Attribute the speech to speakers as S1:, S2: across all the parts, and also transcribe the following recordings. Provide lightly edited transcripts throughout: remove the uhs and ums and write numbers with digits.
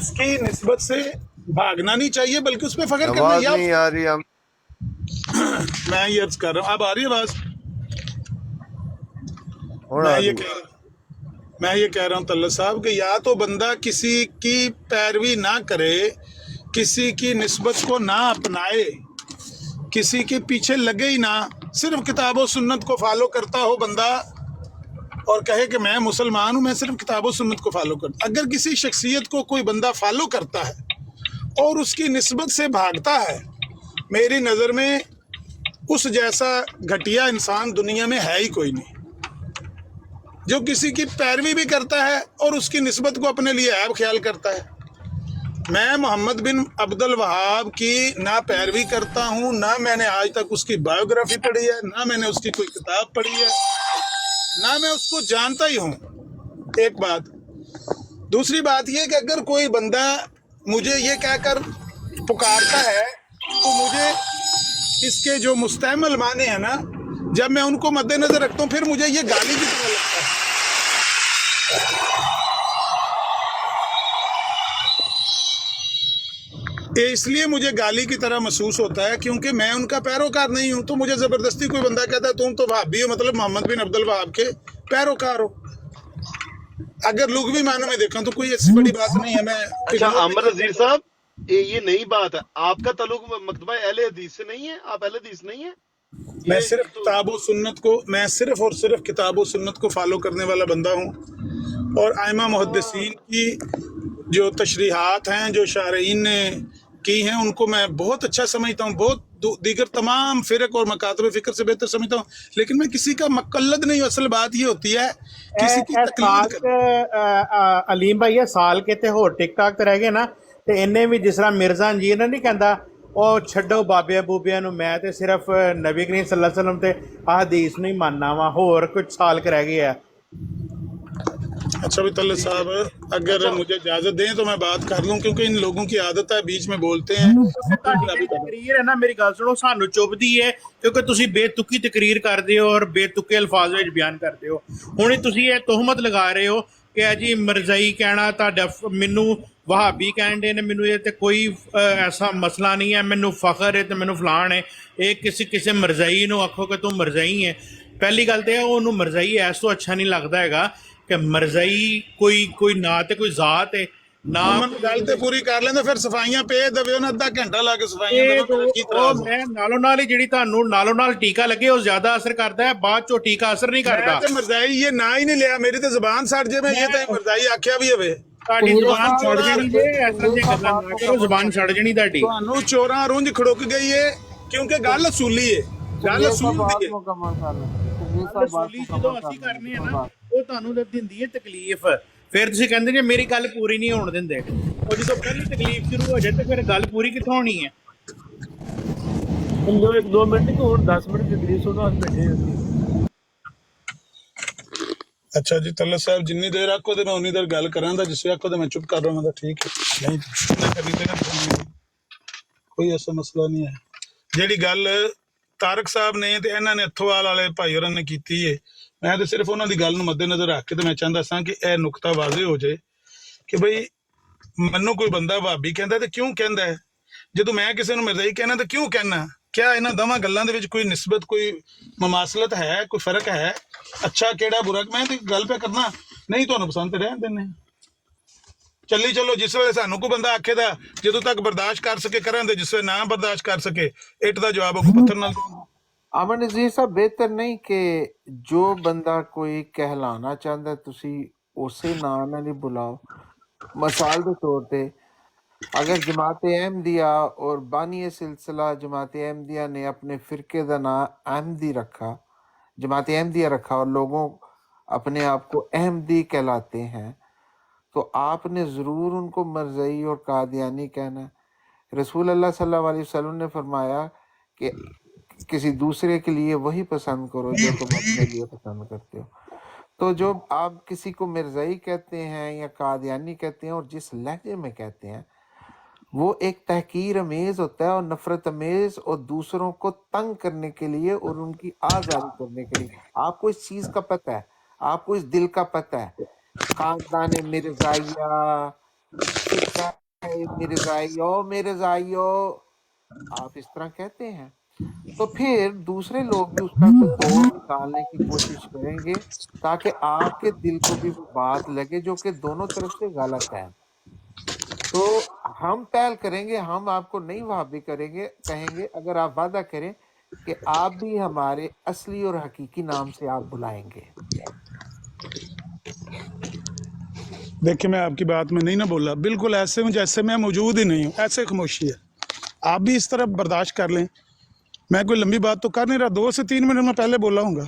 S1: اس کی نسبت سے بھاگنا نہیں چاہیے بلکہ اس پہ فخر کرنا
S2: آواز
S1: یا
S2: نہیں آ رہی ہم
S1: میں یہ عرض کر رہا ہوں. اب آ رہی ہے آواز؟
S2: اور آ رہی ہے.
S1: میں یہ کہہ رہا ہوں طلعت صاحب کہ یا تو بندہ کسی کی پیروی نہ کرے، کسی کی نسبت کو نہ اپنائے، کسی کے پیچھے لگے ہی نہ، صرف کتاب و سنت کو فالو کرتا ہو بندہ اور کہے کہ میں مسلمان ہوں، میں صرف کتاب و سنت کو فالو کرتا. اگر کسی شخصیت کو کوئی بندہ فالو کرتا ہے اور اس کی نسبت سے بھاگتا ہے، میری نظر میں اس جیسا گھٹیا انسان دنیا میں ہے ہی کوئی نہیں. جو کسی کی پیروی بھی کرتا ہے اور اس کی نسبت کو اپنے لیے عیب خیال کرتا ہے. میں محمد بن عبد الوہاب کی نہ پیروی کرتا ہوں، نہ میں نے آج تک اس کی بایوگرافی پڑھی ہے، نہ میں نے اس کی کوئی کتاب پڑھی ہے، نہ میں اس کو جانتا ہی ہوں. ایک بات. دوسری بات یہ کہ اگر کوئی بندہ مجھے یہ کہہ کر پکارتا ہے تو مجھے اس کے جو مستعمل معنی ہیں نا، جب میں ان کو مد نظر رکھتا ہوں پھر مجھے یہ گالی کی طرح لگتا ہے. یہ اس لیے مجھے گالی کی طرح محسوس ہوتا ہے کیونکہ میں ان کا پیروکار نہیں ہوں. تو مجھے زبردستی کوئی بندہ کہتا ہے تم تو وہابی ہو، مطلب محمد بن عبد الوہاب کے پیروکار ہو. اگر لغوی معنوں میں دیکھا تو کوئی ایسی بڑی بات نہیں ہے. میں
S3: اچھا
S1: اگنور نہیں
S3: عامر
S1: کرتا.
S3: نذیر صاحب، یہ نئی بات ہے، آپ کا تعلق مکتبہ اہل حدیث سے نہیں ہے؟ آپ اہل حدیث نہیں ہیں؟
S1: میں
S3: یہ
S1: صرف
S3: تو
S1: کتاب و سنت کو، میں صرف اور صرف کتاب و سنت کو فالو کرنے والا بندہ ہوں. اور ائمہ محدثین کی جو تشریحات ہیں، جو شارحین نے کی ہیں، ان کو میں بہت اچھا سمجھتا ہوں، بہت دیگر تمام فرق اور مکاتب فکر سے بہتر سمجھتا ہوں. لیکن میں کسی کا مقلد نہیں ہوں. اصل بات یہ ہوتی ہے کسی کی
S4: اے
S1: تقلید
S4: سال
S1: کر.
S4: علیم بھائی یہ سال کے تے ہور ٹک ٹاک تے رہ گئے نا تے انہیں بھی جس طرح مرزا انجیر نے نہیں کہندا او چھڈو بابے بوبیاں نو، میں تے صرف نبی کریم صلی اللہ علیہ وسلم تے حدیث نہیں ماننا وا، ہور کچھ سال کے رہ گئے ہے.
S1: اچھا بھی طلعت
S3: ٹھیک ہے.
S1: صاحب اگر
S3: اچھا
S1: مجھے اجازت دیں تو میں بات کر لوں، کیونکہ ان لوگوں کی عادت ہے بیچ میں بولتے ہیں.
S4: تہاڈی جڑی تقریر ہے نا، میری گل سنو، سانو چبھدی ہے کیونکہ تسی بے تکی تقریر کردے ہو اور بے تکے الفاظ وچ بیان کردے ہو. ہن تسی یہ تہمت لگا رہے ہو کہ جی مرزائی کہنا تہاڈا، مینوں وہابی کہن دے نے، مینوں یہ تے کوئی ایسا مسئلہ نہیں ہے، مینوں فخر ہے تے مینوں فلان ہے. یہ کسی مرزائی نو آکھو کہ تم مرزائی ہے، پہلی گل تے انہوں مرزائی ایس تو اچھا نہیں لگتا ہے کہ مرزائی کوئی نہ تے کوئی ذات ہے نہ
S1: من
S4: کوئی
S1: گل تے پوری کر لیندے، پھر صفائیاں پہ دو نا، ادھا گھنٹہ لا کے صفائیاں
S4: یہ
S1: دو،
S4: تو
S1: میرا کی اعتراض ہے.
S4: میں نالوں نال ہی جڑی تانوں نالوں نال ٹیکا لگے وہ زیادہ اثر کرتا ہے، بعد چو ٹیکا اثر نہیں
S1: میں
S4: کرتا.
S1: تے مرزائی یہ نا ہی نہیں لیا، میری تے زبان سڑ جے میں یہ تے
S4: میں
S1: مرزائی آکھیا بھی ہوئے.
S4: تہاڈی
S5: تنگیر
S4: زبان
S5: صاحب
S4: سڑ
S1: چوراں
S4: جانی جے، اس طرح
S5: تنگیر
S4: دی
S5: صاحب
S4: گلاں
S5: بات
S4: نہ کرو،
S5: مکمل
S4: زبان
S5: کر
S4: سڑ
S5: لیں.
S4: جانی تہاڈی.
S1: تانوں چوراں رونج کھڑک گئی ہے کیونکہ گل اصولی ہے، گل
S5: تنگیر صاحب
S1: اصول دی
S5: بات
S1: ہے.
S5: مکمل کر لیں. تنگیر
S4: گل
S5: صاحب بات
S4: اصولی جدوں
S5: مکمل کر
S4: اسی
S5: لیں،
S4: کرنے ہیں
S5: کوئی
S4: نا
S5: بات
S4: وہ تانوں دیندی ہے تکلیف، پھر تسی کہندے جی میری گل پوری نہیں ہون دیندے. اور جدوں پہلی تکلیف شروع ہو جائے تو پھر گل پوری کتھوں ہونی ہے؟
S6: دو ایک دو منٹ نہیں ہوں 10 منٹ تقریر سنو اس بیٹھے ہوتی.
S1: اچھا جی طلعت صاحب جنی دیر آکھو تے میں انی دیر گل کراں دا، جسے آکھو تے میں چپ کر رہا ہوں. ٹھیک ہے، نہیں میں کرنی تے نا کوئی ایسا مسئلہ نہیں ہے. جیڑی گل طارق صاحب نے تے انہاں نے اتھوال والے بھائی ہوراں نے کیتی ہے، میں تے صرف انہاں دی گل نو مد نظر رکھ کے تے میں چاہندا ساں کہ اے نقطہ واضح ہو جائے کہ بھئی منو کوئی بندہ بھابی کہندا تے کیوں کہندا ہے، جدوں میں کسی نو مرزائی کہنا تے کیوں کہنا؟ کیا انہاں دواں گلاں دے وچ کوئی نسبت، کوئی مماثلت ہے، کوئی فرق ہے؟ اچھا کیڑا برا؟ میں تے گل پہ کرنا، نہیں تانوں پسند تے رہن دینے. چلی چلو، جس ویلے سانوں کو بندہ آکھے دا جدوں تک برداشت کر سکے کرن دے، جس ویلے نہ برداشت کر سکے اٹ دا جواب اگوں پتھر نال دو.
S5: امن نذیر صاحب بہتر نہیں کہ جو بندہ کوئی کہلانا چاہتا ہے تسی اسے نام نہ نہیں بلاؤ. مثال کے طور پہ اگر جماعت احمدیہ اور بانی سلسلہ جماعت احمدیہ نے اپنے فرقے کا نام احمدی رکھا، جماعت احمدیہ رکھا، اور لوگوں اپنے آپ کو احمدی کہلاتے ہیں، تو آپ نے ضرور ان کو مرزئی اور قادیانی کہنا ہے. رسول اللہ صلی اللہ علیہ وسلم نے فرمایا کہ کسی دوسرے کے لیے وہی پسند کرو جو تم اپنے لیے پسند کرتے ہو. تو جو آپ کسی کو مرزائی کہتے ہیں یا قادیانی کہتے ہیں اور جس لہجے میں کہتے ہیں وہ ایک تحقیر امیز ہوتا ہے اور نفرت امیز، اور دوسروں کو تنگ کرنے کے لیے اور ان کی آزاری کرنے کے لیے. آپ کو اس چیز کا پتہ ہے، آپ کو اس دل کا پتہ ہے. خاندان مرزائیہ، मिर्जाइयो आप इस तरह कहते हैं, तो फिर दूसरे लोग भी उसका कोई तोड़ निकालने की कोशिश करेंगे ताकि आपके दिल को भी वो बात लगे जो कि दोनों तरफ से गलत है। तो हम पहल करेंगे, हम आपको नहीं वहाबी करेंगे कहेंगे अगर आप वादा करें कि आप भी हमारे असली और हकीकी नाम से आप बुलाएंगे।
S1: देखिए मैं आपकी बात में नहीं ना बोला, बिल्कुल ऐसे हूँ जैसे मैं मौजूद ही नहीं हूँ, ऐसे खामोशी है। आप भी इस तरह बर्दाश्त कर लें। मैं कोई लंबी बात तो कर नहीं रहा, 2 से 3 मिनट में पहले बोला हूँगा।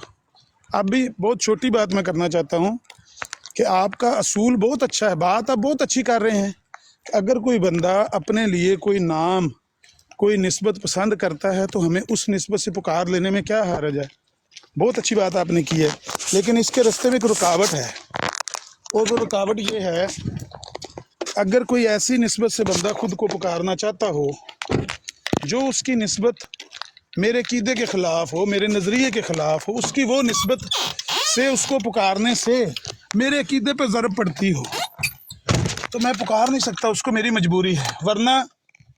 S1: अब भी बहुत छोटी बात मैं करना चाहता हूँ कि आपका असूल बहुत अच्छा है, बात आप बहुत अच्छी कर रहे हैं। अगर कोई बंदा अपने लिए कोई नाम कोई निस्बत पसंद करता है तो हमें उस निस्बत से पुकार लेने में क्या हर्ज है। बहुत अच्छी बात आपने की है, लेकिन इसके रास्ते में एक रुकावट है, और वो रुकावट ये है, अगर कोई ऐसी निस्बत से बंदा खुद को पुकारना चाहता हो जो उसकी निस्बत मेरे कीदे के ख़िलाफ़ हो, मेरे नज़रिए के ख़िलाफ़ हो, उसकी वो निस्बत से उसको पुकारने से मेरे कीदे पर ज़रब पड़ती हो, तो मैं पुकार नहीं सकता उसको, मेरी मजबूरी है। वरना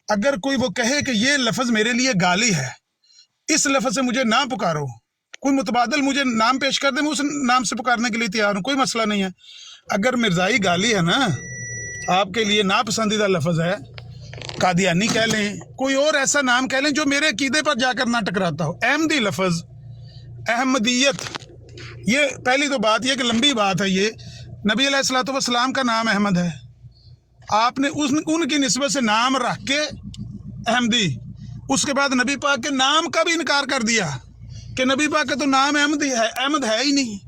S1: अगर कोई वो कहे कि ये लफ्ज़ मेरे लिए गाली है, इस लफ्ज़ से मुझे ना पुकारो, कोई मुतबादल मुझे नाम पेश कर दे, मैं उस नाम से पुकारने के लिए तैयार हूँ, कोई मसला नहीं है। अगर मिर्ज़ाई गाली है ना, आपके लिए नापसंदीदा लफ्ज़ है, कादियानी कह लें, कोई और ऐसा नाम कह लें जो मेरे अकीदे पर जाकर ना टकराता हो। अहमदी लफ्ज़, अहमदियत, ये पहली तो बात ये कि लंबी बात है, ये नबी अलैहिस्सलातु वस्सलाम का नाम अहमद है, आपने उनकी निस्बत से नाम रख के अहमदी, उसके बाद नबी पाक के नाम का भी इनकार कर दिया कि नबी पाक का तो नाम अहमदी है, अहमद है ही नहीं।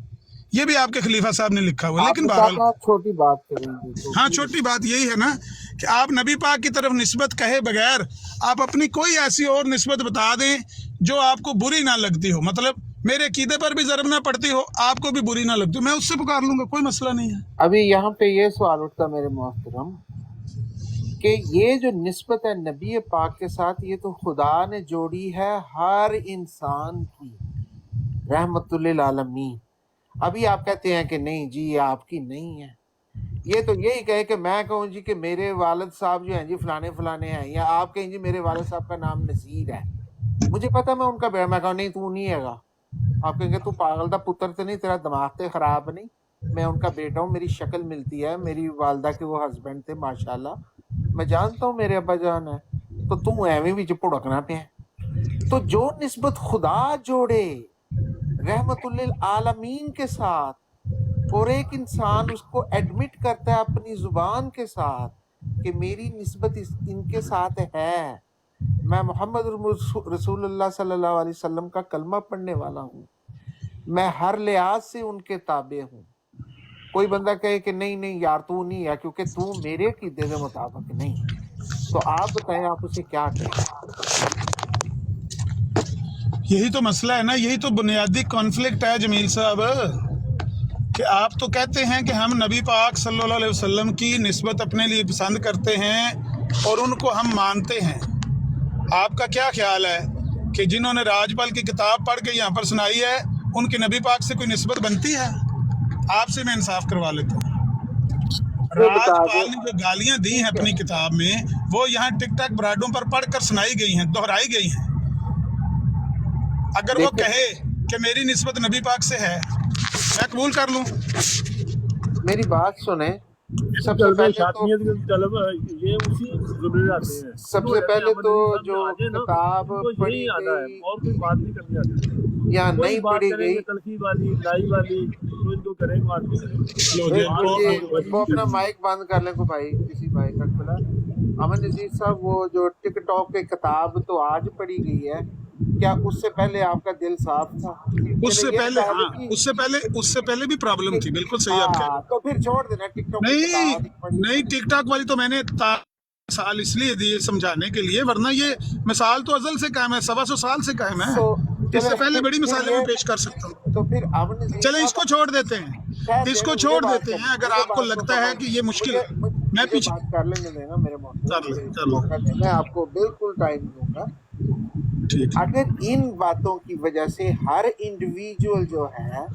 S1: ये भी आपके खलीफा साहब ने लिखा हुआ है। लेकिन बहरहाल
S5: छोटी बात करेंगे तो
S1: हाँ, छोटी बात यही है ना कि आप नबी पाक की तरफ निस्बत कहे बगैर आप अपनी कोई ऐसी और निस्बत बता दें जो आपको बुरी ना लगती हो, मतलब मेरे कीदे पर भी ज़रब ना पड़ती हो, आपको भी बुरी ना लगती हो, मैं उससे पुकार लूंगा, कोई मसला नहीं है।
S5: अभी यहाँ पे ये सवाल उठता मेरे मोहतरम कि ये जो निस्बत है नबी पाक के साथ, ये तो खुदा ने जोड़ी है हर इंसान की, रहमतुल्लिल आलमीन। अभी आप कहते हैं कि नहीं जी ये आपकी नहीं है, ये तो यही कहे कि मैं कहूँ जी कि मेरे वालिद साहब जो हैं जी फलाने फलाने हैं, या आप कहें जी मेरे वालिद साहब का नाम नसीर है, मुझे पता मैं उनका बेटा, मैं कहूँ नहीं तू नहीं हैगा, आप कहेंगे तू पागल दा पुत्र तो नहीं, तेरा दिमाग तो खराब नहीं, मैं उनका बेटा हूँ, मेरी शक्ल मिलती है, मेरी वालदा के वो हस्बैंड थे माशाल्लाह, मैं जानता हूँ मेरे अब्बा जान है, तो तू एवं भी भुड़कना पे है। तो जो निस्बत खुदा जोड़े रहमतुल्लिल आलमीन के साथ, और एक इंसान उसको एडमिट करता है अपनी जुबान के साथ कि मेरी निस्बत इनके साथ है, मैं मोहम्मद रसूलुल्लाह सल्लल्लाहु अलैहि वसल्लम का कलमा पढ़ने वाला हूँ, मैं हर लिहाज से उनके ताबे हूँ। कोई बंदा कहे कि नहीं नहीं यार तू नहीं है क्योंकि तू मेरे अकीदे के मुताबिक नहीं, तो आप बताएं आप उसे क्या कहें?
S1: यही तो मसला है ना, यही तो बुनियादी कॉन्फ्लिक्ट है जमील साहब, कि आप तो कहते हैं कि हम नबी पाक सल्लल्लाहु अलैहि वसल्लम की निस्बत अपने लिए पसंद करते हैं और उनको हम मानते हैं। आपका क्या ख्याल है कि जिन्होंने राजपाल की किताब पढ़ के यहाँ पर सुनाई है उनकी नबी पाक से कोई निस्बत बनती है? आपसे मैं इंसाफ करवा लेता हूँ। राजपाल ने जो गालियाँ दी हैं अपनी किताब में, वो यहाँ टिक टाक ब्राडों पर पढ़कर सुनाई गई हैं, दोहराई गई हैं। अगर वो कहे कि मेरी निस्बत नबी पाक से है, मैं कबूल कर लूं।
S5: मेरी बात सुने,
S6: सबसे
S5: पहले तो जो किताब पढ़ी गई
S6: और कोई बात नहीं करनी आती,
S5: या नहीं पढ़ी गई,
S6: तलखी वाली लाई वाली तो इनको करेंगे।
S5: वो अपना माइक बंद कर ले को भाई, किसी भाई का खुला। अमन नजीर साहब, वो जो टिकटॉक की किताब तो आज पढ़ी गई है, क्या उससे पहले आपका दिल साफ था?
S1: उससे पहले हाँ, उससे पहले भी प्रॉब्लम थी, बिल्कुल सही आप कह रहे हैं।
S5: तो फिर छोड़ देना टिकटॉक।
S1: नहीं टिकटॉक वाली तो मैंने साल इसलिए दिए समझाने के लिए, वरना ये मिसाल तो अजल से कायम है, 125 साल से कायम है। इससे पहले बड़ी मिसालें मैं पेश कर सकता हूँ।
S5: तो फिर
S1: चले इसको छोड़ देते हैं, इसको छोड़ देते हैं। अगर आपको लगता है कि ये मुश्किल है, मैं पीछे
S5: कर लेने देना मेरे मोहतरम, मैं आपको बिल्कुल टाइम दूंगा। अगर इन बातों की वजह से हर इंडिविजुअल जो है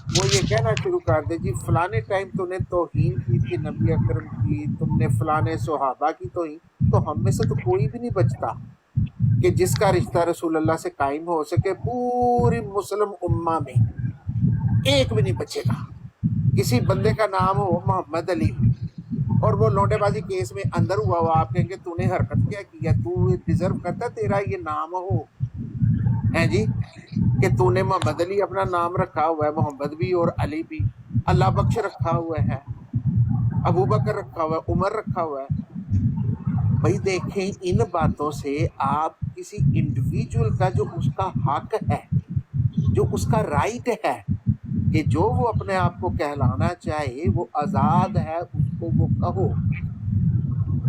S5: वो ये कहना शुरू कर दे जी फलाने टाइम तूने तौहीन की थी नबी अकरम की, तुमने फलाने सहाबा की तौहीन, तो हम में से तो कोई भी नहीं बचता कि जिसका रिश्ता रसूलुल्लाह से कायम हो सके। पूरी मुस्लिम उम्मा में एक भी नहीं बचेगा। किसी बंदे का नाम हो मोहम्मद अली और वो लौंडेबाजी केस में अंदर हुआ हो, आप कहेंगे तूने हरकत क्या किया, तू डिजर्व करता तेरा ये नाम हो, है जी, कि तूने मोहम्मद अली अपना नाम रखा हुआ है, मोहम्मद भी और अली भी, अल्लाह बख्श रखा हुआ है, अबू बकर रखा हुआ है, उमर रखा हुआ है। भाई देखें, इन बातों से आप किसी इंडिविजुअल का जो उसका हक है, जो उसका राइट है कि जो वो अपने आप को कहलाना चाहे वो आज़ाद है, उसको वो कहो।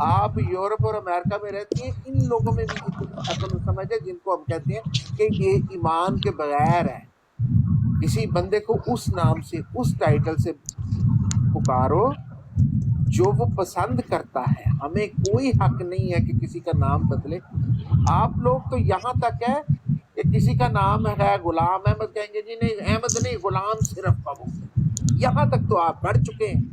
S5: आप यूरोप और अमेरिका में रहती हैं, इन लोगों में भी इतनी अकल समझ है जिनको हम कहते हैं कि ये ईमान के बगैर है। किसी बंदे को उस नाम से, उस टाइटल से पुकारो जो वो पसंद करता है। हमें कोई हक नहीं है कि किसी का नाम बदले। आप लोग तो यहाँ तक है कि किसी का नाम है गुलाम अहमद, कहेंगे जी नहीं अहमद नहीं, गुलाम सिर्फ कबूल। यहाँ तक तो आप बढ़ चुके हैं।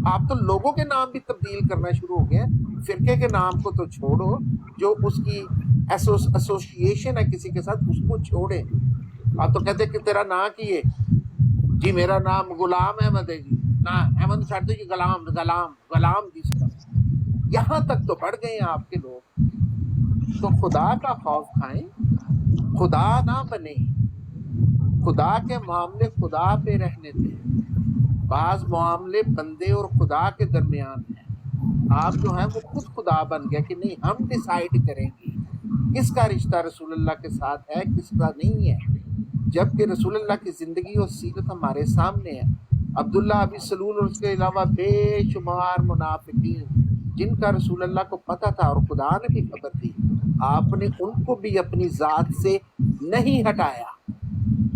S5: आप तो लोगों के नाम भी तब्दील करना शुरू हो गए हैं। फिरके के नाम को तो छोड़ो, जो उसकी एसोसिएशन है किसी के साथ, उसको छोड़े। आप तो कहते कि तेरा नाम की है जी, मेरा नाम गुलाम अहमद है जी, ना अहमद छाड़ दो जी, गुलाम गुलाम गुलाम जी सिर्फ। यहाँ तक तो बढ़ गए हैं आपके लोग। तो खुदा का खौफ खाएं, खुदा ना बने, खुदा के मामले खुदा पे रहने दें। बाज मामले बंदे और खुदा के दरमियान है। आप जो हैं वो खुद खुदा बन गए कि नहीं, हम डिसाइड करेंगे किसका रिश्ता रसूलुल्लाह के साथ है, किसका नहीं है, जबकि रसूलुल्लाह की ज़िंदगी और सीरत हमारे सामने है। अब्दुल्ला अबी सलूल और उसके अलावा बेशुमार मुनाफिकीन जिनका रसूलुल्लाह को पता था और खुदा ने भी खबर दी, आपने उनको भी अपनी ज़ात से नहीं हटाया।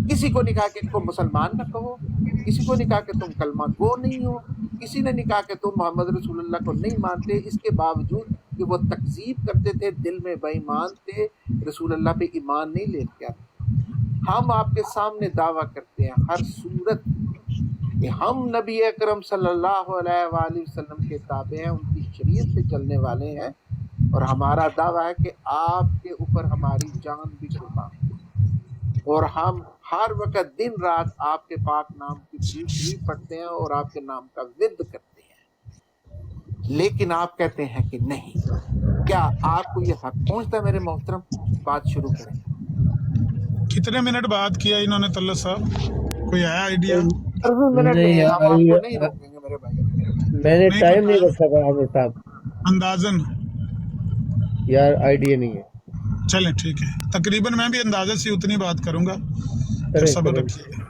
S5: किसी को नहीं कहा कि इनको मुसलमान न कहो, किसी को नहीं कहा कि तुम कलमा गो नहीं हो, किसी ने नहीं कहा कि तुम मोहम्मद रसूलुल्लाह को नहीं मानते। इसके बावजूद कि वो तकज़ीब करते थे, दिल में बेईमान थे, रसूलुल्लाह पे ईमान नहीं लेके आते। हम आपके सामने दावा करते हैं हर सूरत कि हम नबी अकरम सल्लल्लाहु अलैहि वसल्लम के ताबे हैं, उनकी शरीयत पे चलने वाले हैं, और हमारा दावा है कि आपके ऊपर हमारी जान भी कुर्बान है। और हम हर वक्त दिन रात आपके पाक नाम की शरीफ पढ़ते हैं और आपके नाम का विद करते हैं। लेकिन आप कहते हैं कि नहीं। क्या आपको ये हक पहुंचता है मेरे मोहतरम? बात शुरू करें।
S1: कितने मिनट बात किया इन्होंने तल्ला साहब, कोई आया आइडिया?
S5: 10 मिनट
S2: नहीं
S5: है,
S2: यार,
S5: हम आपको नहीं रोकेंगे मेरे भाई।
S2: मैंने
S1: नहीं
S2: टाइम
S1: पता।
S2: नहीं रखा था हमें साहब,
S1: अंदाजन
S2: यार आइडिया नहीं है।
S1: चलें ठीक है, तकरीबन मैं भी अंदाजे से उतनी बात करूंगा।
S2: करें,
S1: सब्र
S2: करें।
S1: रखिएगा।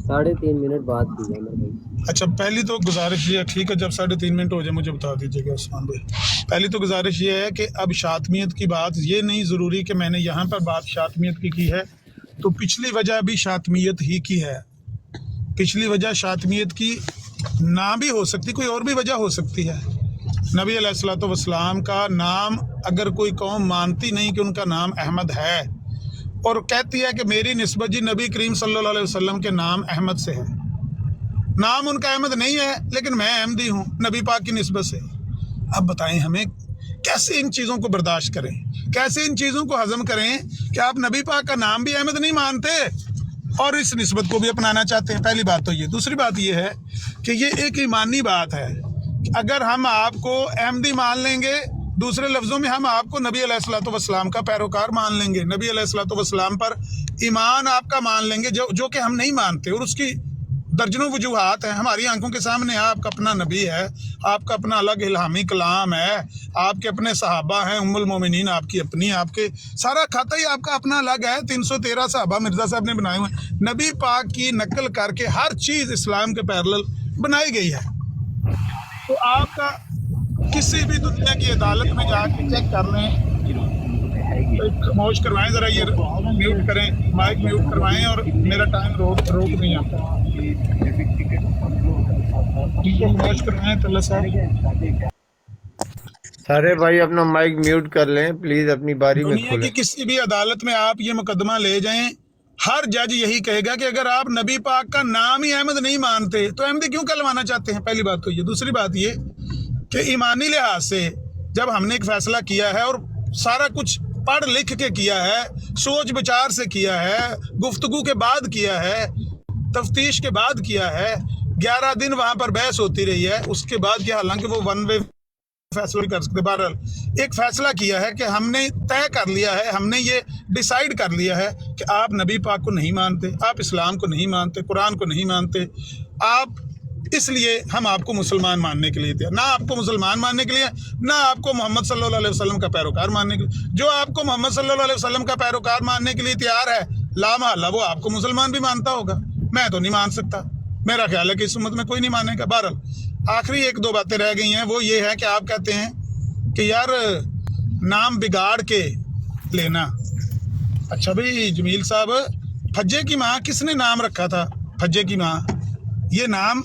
S2: 3.5 मिनट बात की है मेरे भाई।
S1: अच्छा, पहली तो गुजारिश ये है, ठीक है, जब 3.5 मिनट हो जाए मुझे बता दीजिएगा उस्मान भाई। पहली तो गुजारिश ये है कि अब शातमियत की बात, ये नहीं ज़रूरी कि मैंने यहाँ पर बात शातमियत की है, तो पिछली वजह भी शातमियत ही की है। पिछली वजह शातमियत की ना भी हो सकती, कोई और भी वजह हो सकती है। नबी अलैहिस्सलातु वस्सलाम का नाम अगर कोई कौम मानती नहीं कि उनका नाम अहमद है और कहती है कि मेरी निस्बत जी नबी करीम सल्लल्लाहु अलैहि वसल्लम के नाम अहमद से है, नाम उनका अहमद नहीं है लेकिन मैं अहमदी हूँ नबी पाक की निस्बत से, अब बताएं हमें कैसे इन चीज़ों को बर्दाश्त करें, कैसे इन चीज़ों को हजम करें कि आप नबी पाक का नाम भी अहमद नहीं मानते और इस निस्बत को भी अपनाना चाहते हैं। पहली बात तो ये। दूसरी बात ये है कि ये एक ईमानी बात है। अगर हम आपको अहमदी मान लेंगे, दूसरे लफ्ज़ों में हम आपको नबी अलैहिस्सलातु वस्सलाम का पैरोकार मान लेंगे, नबी अलैहिस्सलातु वस्सलाम पर ईमान आपका मान लेंगे जो कि हम नहीं मानते, और उसकी दर्जनों वजूहात हैं हमारी आंखों के सामने। आपका अपना नबी है, आपका अपना अलग इल्हामी कलाम है, आपके अपने सहाबा हैं, उम्मुल मोमिनीन आपकी अपनी, आपके सारा खाता ही आपका अपना अलग है। 313 सहाबा मिर्ज़ा साहब ने बनाए हुए हैं। नबी पाक की नकल करके हर चीज़ इस्लाम के पैरेलल बनाई गई है। तो आपका किसी भी दुनिया की अदालत में जाके चेक कर लें, खामोश करवाएं ज़रा, ये म्यूट करें, माइक म्यूट करवाएं और मेरा टाइम रोक नहीं आता, खामोश करवाएं तल्ला साहब।
S2: सारे भाई अपना माइक म्यूट कर लें प्लीज, अपनी बारी में
S1: दुनिया की
S2: खोलें।
S1: किसी भी अदालत में आप ये मुकदमा ले जाएं, हर जज यही कहेगा कि अगर आप नबी पाक का नाम ही अहमद नहीं मानते तो अहमदी क्यों कहलवाना चाहते हैं। पहली बात तो ये। दूसरी बात ये कि ईमानी लिहाज से जब हमने एक फैसला किया है और सारा कुछ पढ़ लिख के किया है, सोच विचार से किया है, गुफ्तगू के बाद किया है, तफ्तीश के बाद किया है, 11 दिन वहां पर बहस होती रही है, उसके बाद किया, हालांकि वो वन वे फैसला नहीं कर सकते। बहरहाल एक फैसला किया है कि हमने तय कर लिया है, हमने ये डिसाइड कर लिया है कि आप नबी पाक को नहीं मानते, आप इस्लाम को नहीं मानते, कुरान को नहीं मानते, आप, इसलिए हम आपको मुसलमान मानने के लिए थे। ना आपको मुसलमान मानने के लिए, ना आपको मोहम्मद सल्लल्लाहु अलैहि वसल्लम का पैरोकार मानने के लिए। जो आपको मोहम्मद सल्लल्लाहु अलैहि वसल्लम का पैरोकार मानने के लिए तैयार है, ला महल्ला वो आपको मुसलमान भी मानता होगा। मैं तो नहीं मान सकता, मेरा ख्याल है कि इस उम्मत में कोई नहीं मानेगा। बहरहाल आखिरी एक दो बातें रह गई हैं, वो ये है कि आप कहते हैं कि यार नाम बिगाड़ के लेना। अच्छा भाई जमील साहब, फज्जे की माँ किसने नाम रखा था? फज्जे की माँ, ये नाम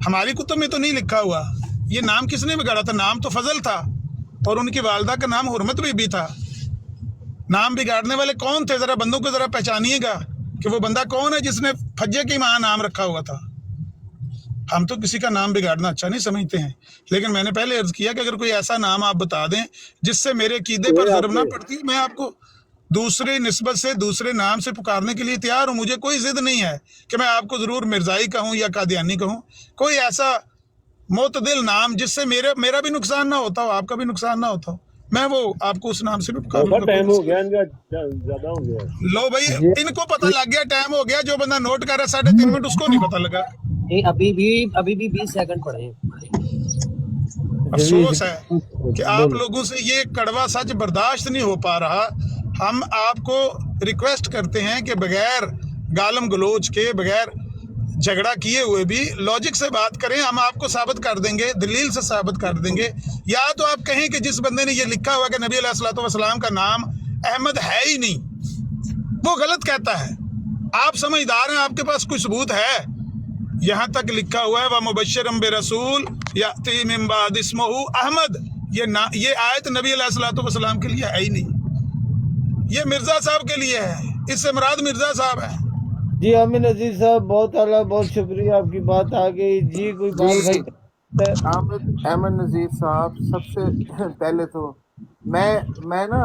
S1: हमारी कुतुब में तो नहीं लिखा हुआ। ये नाम किसने बिगाड़ा था? नाम तो फजल था और उनकी वालदा का नाम हुरमत भी था। नाम बिगाड़ने वाले कौन थे? जरा बंदों को जरा पहचानिएगा कि वो बंदा कौन है जिसने फज्जे की माँ नाम रखा हुआ था। हम तो किसी का नाम बिगाड़ना अच्छा नहीं समझते हैं, लेकिन मैंने पहले अर्ज किया कि अगर कोई ऐसा नाम आप बता दें जिससे मेरे कीदे पर ज़रब ना पड़ती, मैं आपको दूसरे निस्बत से, दूसरे नाम से पुकारने के लिए तैयार हूँ। मुझे कोई जिद नहीं है कि मैं आपको ज़रूर मिर्ज़ाई कहूँ या कादियानी कहूँ। कोई ऐसा मोतदिल नाम जिससे मेरा भी नुकसान ना होता हो, आपका भी नुकसान ना होता हो, मैं वो आपको उस नाम से भी पुकार लूंगा।
S6: टाइम हो गया इनका, ज्यादा हो गया।
S1: लो भाई, इनको पता लग गया, टाइम हो गया। जो बंदा नोट कर रहा है 3.5 मिनट, उसको नहीं पता लगा।
S2: नहीं, अभी भी 20 सेकंड पड़े हैं।
S1: अफसोस है कि आप लोगों से ये कड़वा सच बर्दाश्त नहीं हो पा रहा। हम आपको रिक्वेस्ट करते हैं कि बगैर गालम गलोच के, बगैर झगड़ा किए हुए भी लॉजिक से बात करें। हम आपको साबित कर देंगे, दलील से साबित कर देंगे। या तो आप कहें कि जिस बंदे ने ये लिखा हुआ कि नबी अलैहिस्सलातु वस्सलाम का नाम अहमद है ही नहीं, वो गलत कहता है। आप समझदार हैं, आपके पास कोई सबूत है? यहाँ तक लिखा हुआ है व मुबश्शिरम बिरसूल याती मिन बाद इस्मुहु अहमद। ये आयत नबी अलैहिस्सलातु वस्सलाम के लिए है ही नहीं, ये मिर्जा साहब के लिए है। इससे मुराद मिर्जा साहब है।
S6: जी आमिर नजीर साहब, बहुत आला, बहुत शुक्रिया, आपकी बात आ गई जी। कोई बात भाई
S5: अहमद नज़ीर साहब, सबसे पहले तो मैं ना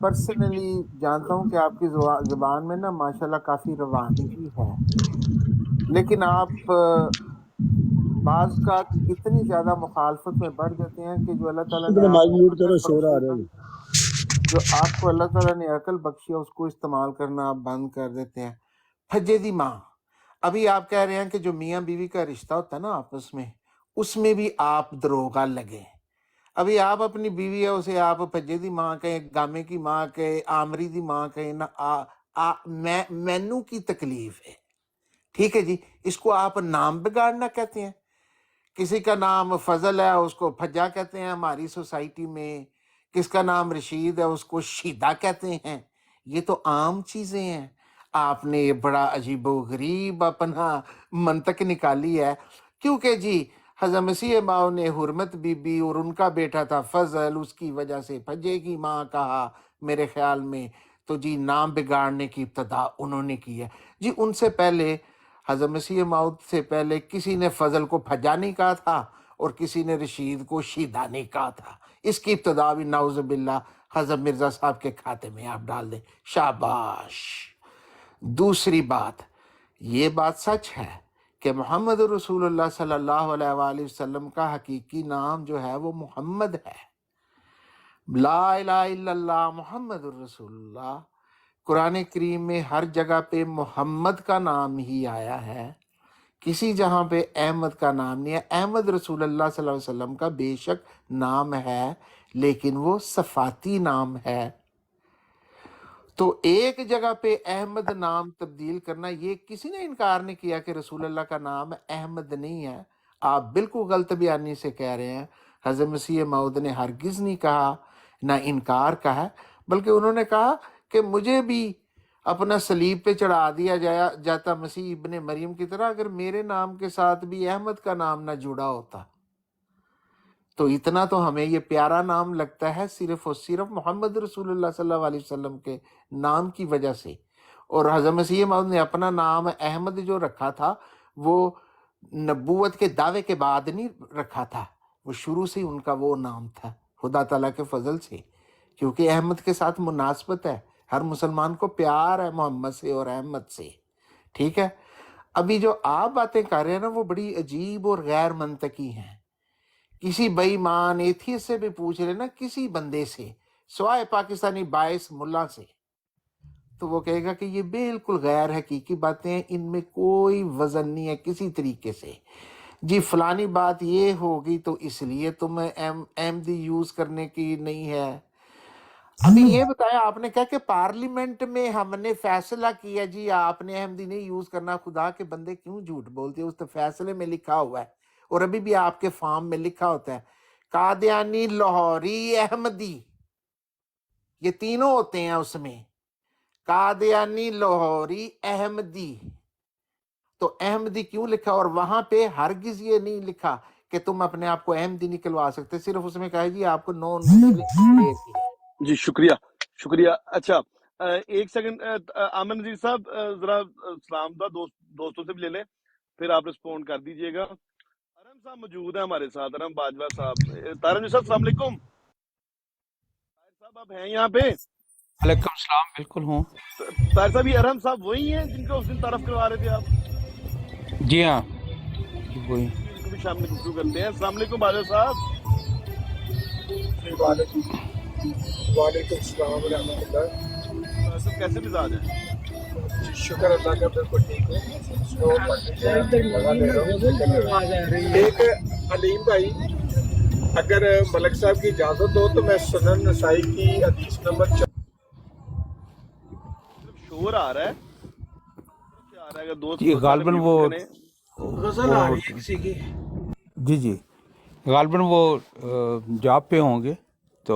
S5: पर्सनली जानता हूँ कि आपकी ज़ुबान में ना माशाल्लाह काफ़ी रवानगी है, लेकिन आप बाज़ का इतनी ज़्यादा मुखालफत में बढ़ जाते हैं कि जो अल्लाह ताला ने जो आपको अल्लाह ताला ने अकल बख्शी है उसको इस्तेमाल करना आप बंद कर देते हैं। फज्जे दी माँ, अभी आप कह रहे हैं कि जो मियाँ बीवी का रिश्ता होता है ना आपस में, उसमें भी आप दरोगा लगे। अभी आप अपनी बीवी है, उसे आप फज्जे दी माँ कहें, गामे की माँ कहें, आमरी दी माँ कहें ना, मैनू की तकलीफ है, ठीक है जी। इसको आप नाम बिगाड़ना कहते हैं। किसी का नाम फजल है उसको फज्जा कहते हैं हमारी सोसाइटी में, किसका नाम रशीद है उसको शीदा कहते हैं। ये तो आम चीज़ें हैं। आपने ये बड़ा अजीबो गरीब अपना मंतक निकाली है, क्योंकि जी हज़रत मसीह माओ ने हुरमत बीबी और उनका बेटा था फजल, उसकी वजह से फज्जे की माँ कहा। मेरे ख्याल में तो जी नाम बिगाड़ने की इब्तदा उन्होंने की है जी। उनसे पहले हज़रत मसीह मौत से पहले किसी ने फजल को फज्जा नहीं कहा था और किसी ने रशीद को शीदा नहीं कहा था। इसकी इब्तदा भी नाउज़ुबिल्लाह हज़रत मिर्ज़ा साहब के खाते में आप डाल दें, शाबाश। दूसरी बात, ये बात सच है कि मोहम्मद रसूलुल्लाह सल्लल्लाहु अलैहि वसल्लम का हकीकी नाम जो है वो मोहम्मद है। ला इलाहा इल्लल्लाह मोहम्मद रसूलुल्लाह। कुरान करीम में हर जगह पे मोहम्मद का नाम ही आया है, किसी जहाँ पे अहमद का नाम नहीं है। अहमद रसूलुल्लाह सल्लल्लाहु अलैहि वसल्लम का बेशक नाम है, लेकिन वो सफ़ाती नाम है। तो एक जगह पे अहमद नाम तब्दील करना, ये किसी ने इनकार नहीं किया कि रसूलुल्लाह का नाम अहमद नहीं है। आप बिल्कुल गलत बयानी से कह रहे हैं। हज़रत मसीह मौद ने हरगिज़ नहीं कहा, ना इनकार कहा, बल्कि उन्होंने कहा कि मुझे भी अपना सलीब पे चढ़ा दिया जाता मसीह इब्ने मरियम की तरह, अगर मेरे नाम के साथ भी अहमद का नाम ना जुड़ा होता। तो इतना तो हमें ये प्यारा नाम लगता है सिर्फ और सिर्फ मोहम्मद रसूलुल्लाह सल्लल्लाहु अलैहि वसल्लम के नाम की वजह से। اور हज़रत मसीह मौद ने अपना नाम अहमद जो रखा था वो नबूवत के दावे के बाद नहीं रखा था, वो शुरू से ही उनका वो नाम था खुदा ताला के फजल से, क्योंकि अहमद के साथ मुनासबत है, हर मुसलमान को प्यार है मोहम्मद से और अहमद से। ठीक है, अभी जो आप बातें कर रहे हैं ना वो बड़ी अजीब और गैर मंतकी हैं। किसी बेईमान एथियस्ट से भी पूछ लेना, किसी बंदे से सिवाय पाकिस्तानी बाइस मुल्ला से, तो वो कहेगा कि ये बिल्कुल गैर हकीकी बातें हैं, इनमें कोई वजन नहीं है किसी तरीके से। जी फलानी बात ये होगी तो इसलिए तुम्हें एमडी यूज करने की नहीं है। अभी ये बताया आपने क्या कि पार्लियामेंट में हमने फैसला किया जी आपने अहमदी नहीं यूज करना, खुदा के बंदे क्यों झूठ बोलते हैं, उस तो फैसले में लिखा हुआ है और अभी भी आपके फॉर्म में लिखा होता है कादियानी, लाहौरी, अहमदी, ये तीनों होते हैं उसमें, कादियानी, लाहौरी, अहमदी। तो अहमदी क्यों लिखा, और वहां पे हरगिज ये नहीं लिखा कि तुम अपने आप को अहमदी निकलवा सकते, सिर्फ उसमें कहा जी आपको नॉन मुस्लिम।
S3: जी शुक्रिया शुक्रिया। अच्छा एक सेकंड आमन नजीर साहब जरा सलाम दा दोस्तों से भी ले लें, फिर आप रिस्पॉन्ड कर दीजिएगा। अरम साहब मौजूद है हमारे साथ, अरम बाजवा साहब। तारम जी साहब अस्सलाम वालेकुम। ताहिर साहब आप हैं यहाँ पे?
S7: वालेकुम सलाम, बिल्कुल हूँ।
S3: ताहिर साहब ये अरम साहब वही हैं जिनका उस दिन तारफ करवा रहे थे आप?
S7: जी हाँ, वही।
S3: इनको भी शाम में गुफ्तगू करते हैं। अस्सलाम वालेकुम बाजवा साहब।
S8: वालेकुम सलाम रहमतुल्लाह।
S3: सब कैसे मिजाज है?
S8: शुक्र अल्लाह का, बिल्कुल ठीक है। एक अलीम भाई, अगर मलक साहब की इजाजत हो तो मैं सुनन नसाई की हदीस नंबर
S3: शोर आ रहा है, क्या आ रहा है? अगर दोस्त
S7: जी गालबन वो जी जी गालबन वो जॉब पे होंगे तो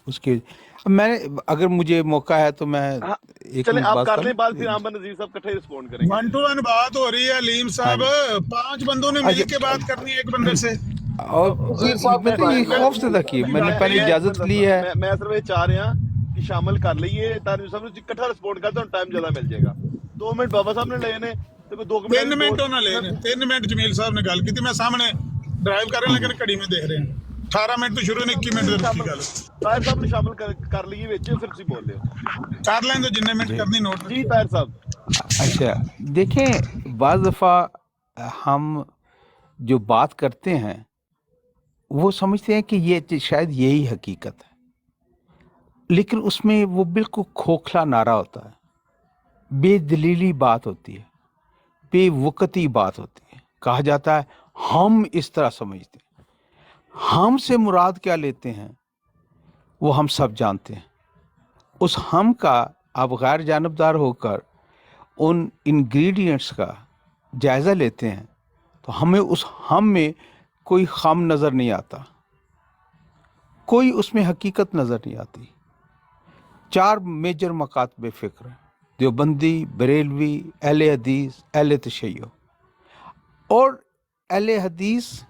S7: उसके मैं, अगर मुझे मौका है तो मैं एक
S3: चले
S7: मिनट
S3: आप
S7: बात
S3: कर
S7: करूं?
S3: लें बात, फिर आमन नजीर साहब इकट्ठे रिस्पॉन्ड करेंगे।
S1: 1 to 1 बात हो रही है अलीम साहब, 5 बंदों ने मिल के बात करनी है एक बंदे से।
S7: और मैं तो ये खौफ से था कि मैंने पहले इजाजत ली है।
S3: मैं सिर्फ ये चाह रहा कि शामिल कर लीजिए, तारिफ साहब ने इकट्ठा रिस्पॉन्ड करते हैं, टाइम ज्यादा मिल जाएगा। 2 मिनट बाबा साहब ने लेने तो 2 मिनट
S1: 3 मिनट होना ले 3 मिनट जमील साहब ने गल की थी, मैं सामने ड्राइव कर रहे लेकिन घड़ी में देख रहे हैं 18 मिनट तो शुरू ने 21 मिनट की गल
S3: ताहिर साहब ने शामिल कर लीजिए विच, फिर तुसीं बोल लियो
S1: कर लें तो जिन्ने मिनट करनी नोट।
S3: जी ताहिर साहब।
S7: अच्छा देखें, बाज़ दफ़ा हम जो बात करते हैं वो समझते हैं कि ये शायद यही हकीकत है, लेकिन उसमें वो बिल्कुल खोखला नारा होता है, बेदलीली बात होती है, बेवकती बात होती है। कहा जाता है हम इस तरह समझते हैं, हम से मुराद क्या लेते हैं वो हम सब जानते हैं। उस हम का आप गैर जानबदार होकर उन इंग्रेडिएंट्स का जायज़ा लेते हैं तो हमें उस हम में कोई खम नज़र नहीं आता, कोई उसमें हकीकत नज़र नहीं आती। 4 मेजर मकातबे फ़िक्र हैं, देवबंदी, बरेलवी, अहले हदीस, अहले तशय्यो। और अहले हदीस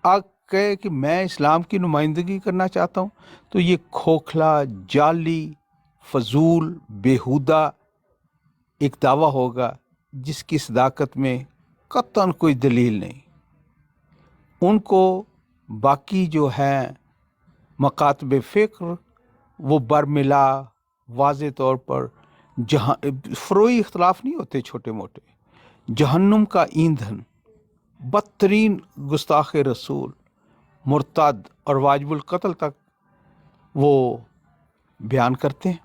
S7: आ कहे कि मैं इस्लाम की नुमाइंदगी करना चाहता हूँ तो ये खोखला, जाली, फजूल, बेहुदा एक दावा होगा जिसकी सदाकत में कतन कोई दलील नहीं। उनको बाकी जो है मकातबे फ़िक्र वो बरमिला वाज़े तौर पर जहाँ फ़रोई इख्तलाफ नहीं होते छोटे मोटे, जहन्नुम का ईंधन, बदतरीन गुस्ताख़ रसूल, मुर्तद और वाजिबुल कत्ल तक वो बयान करते हैं।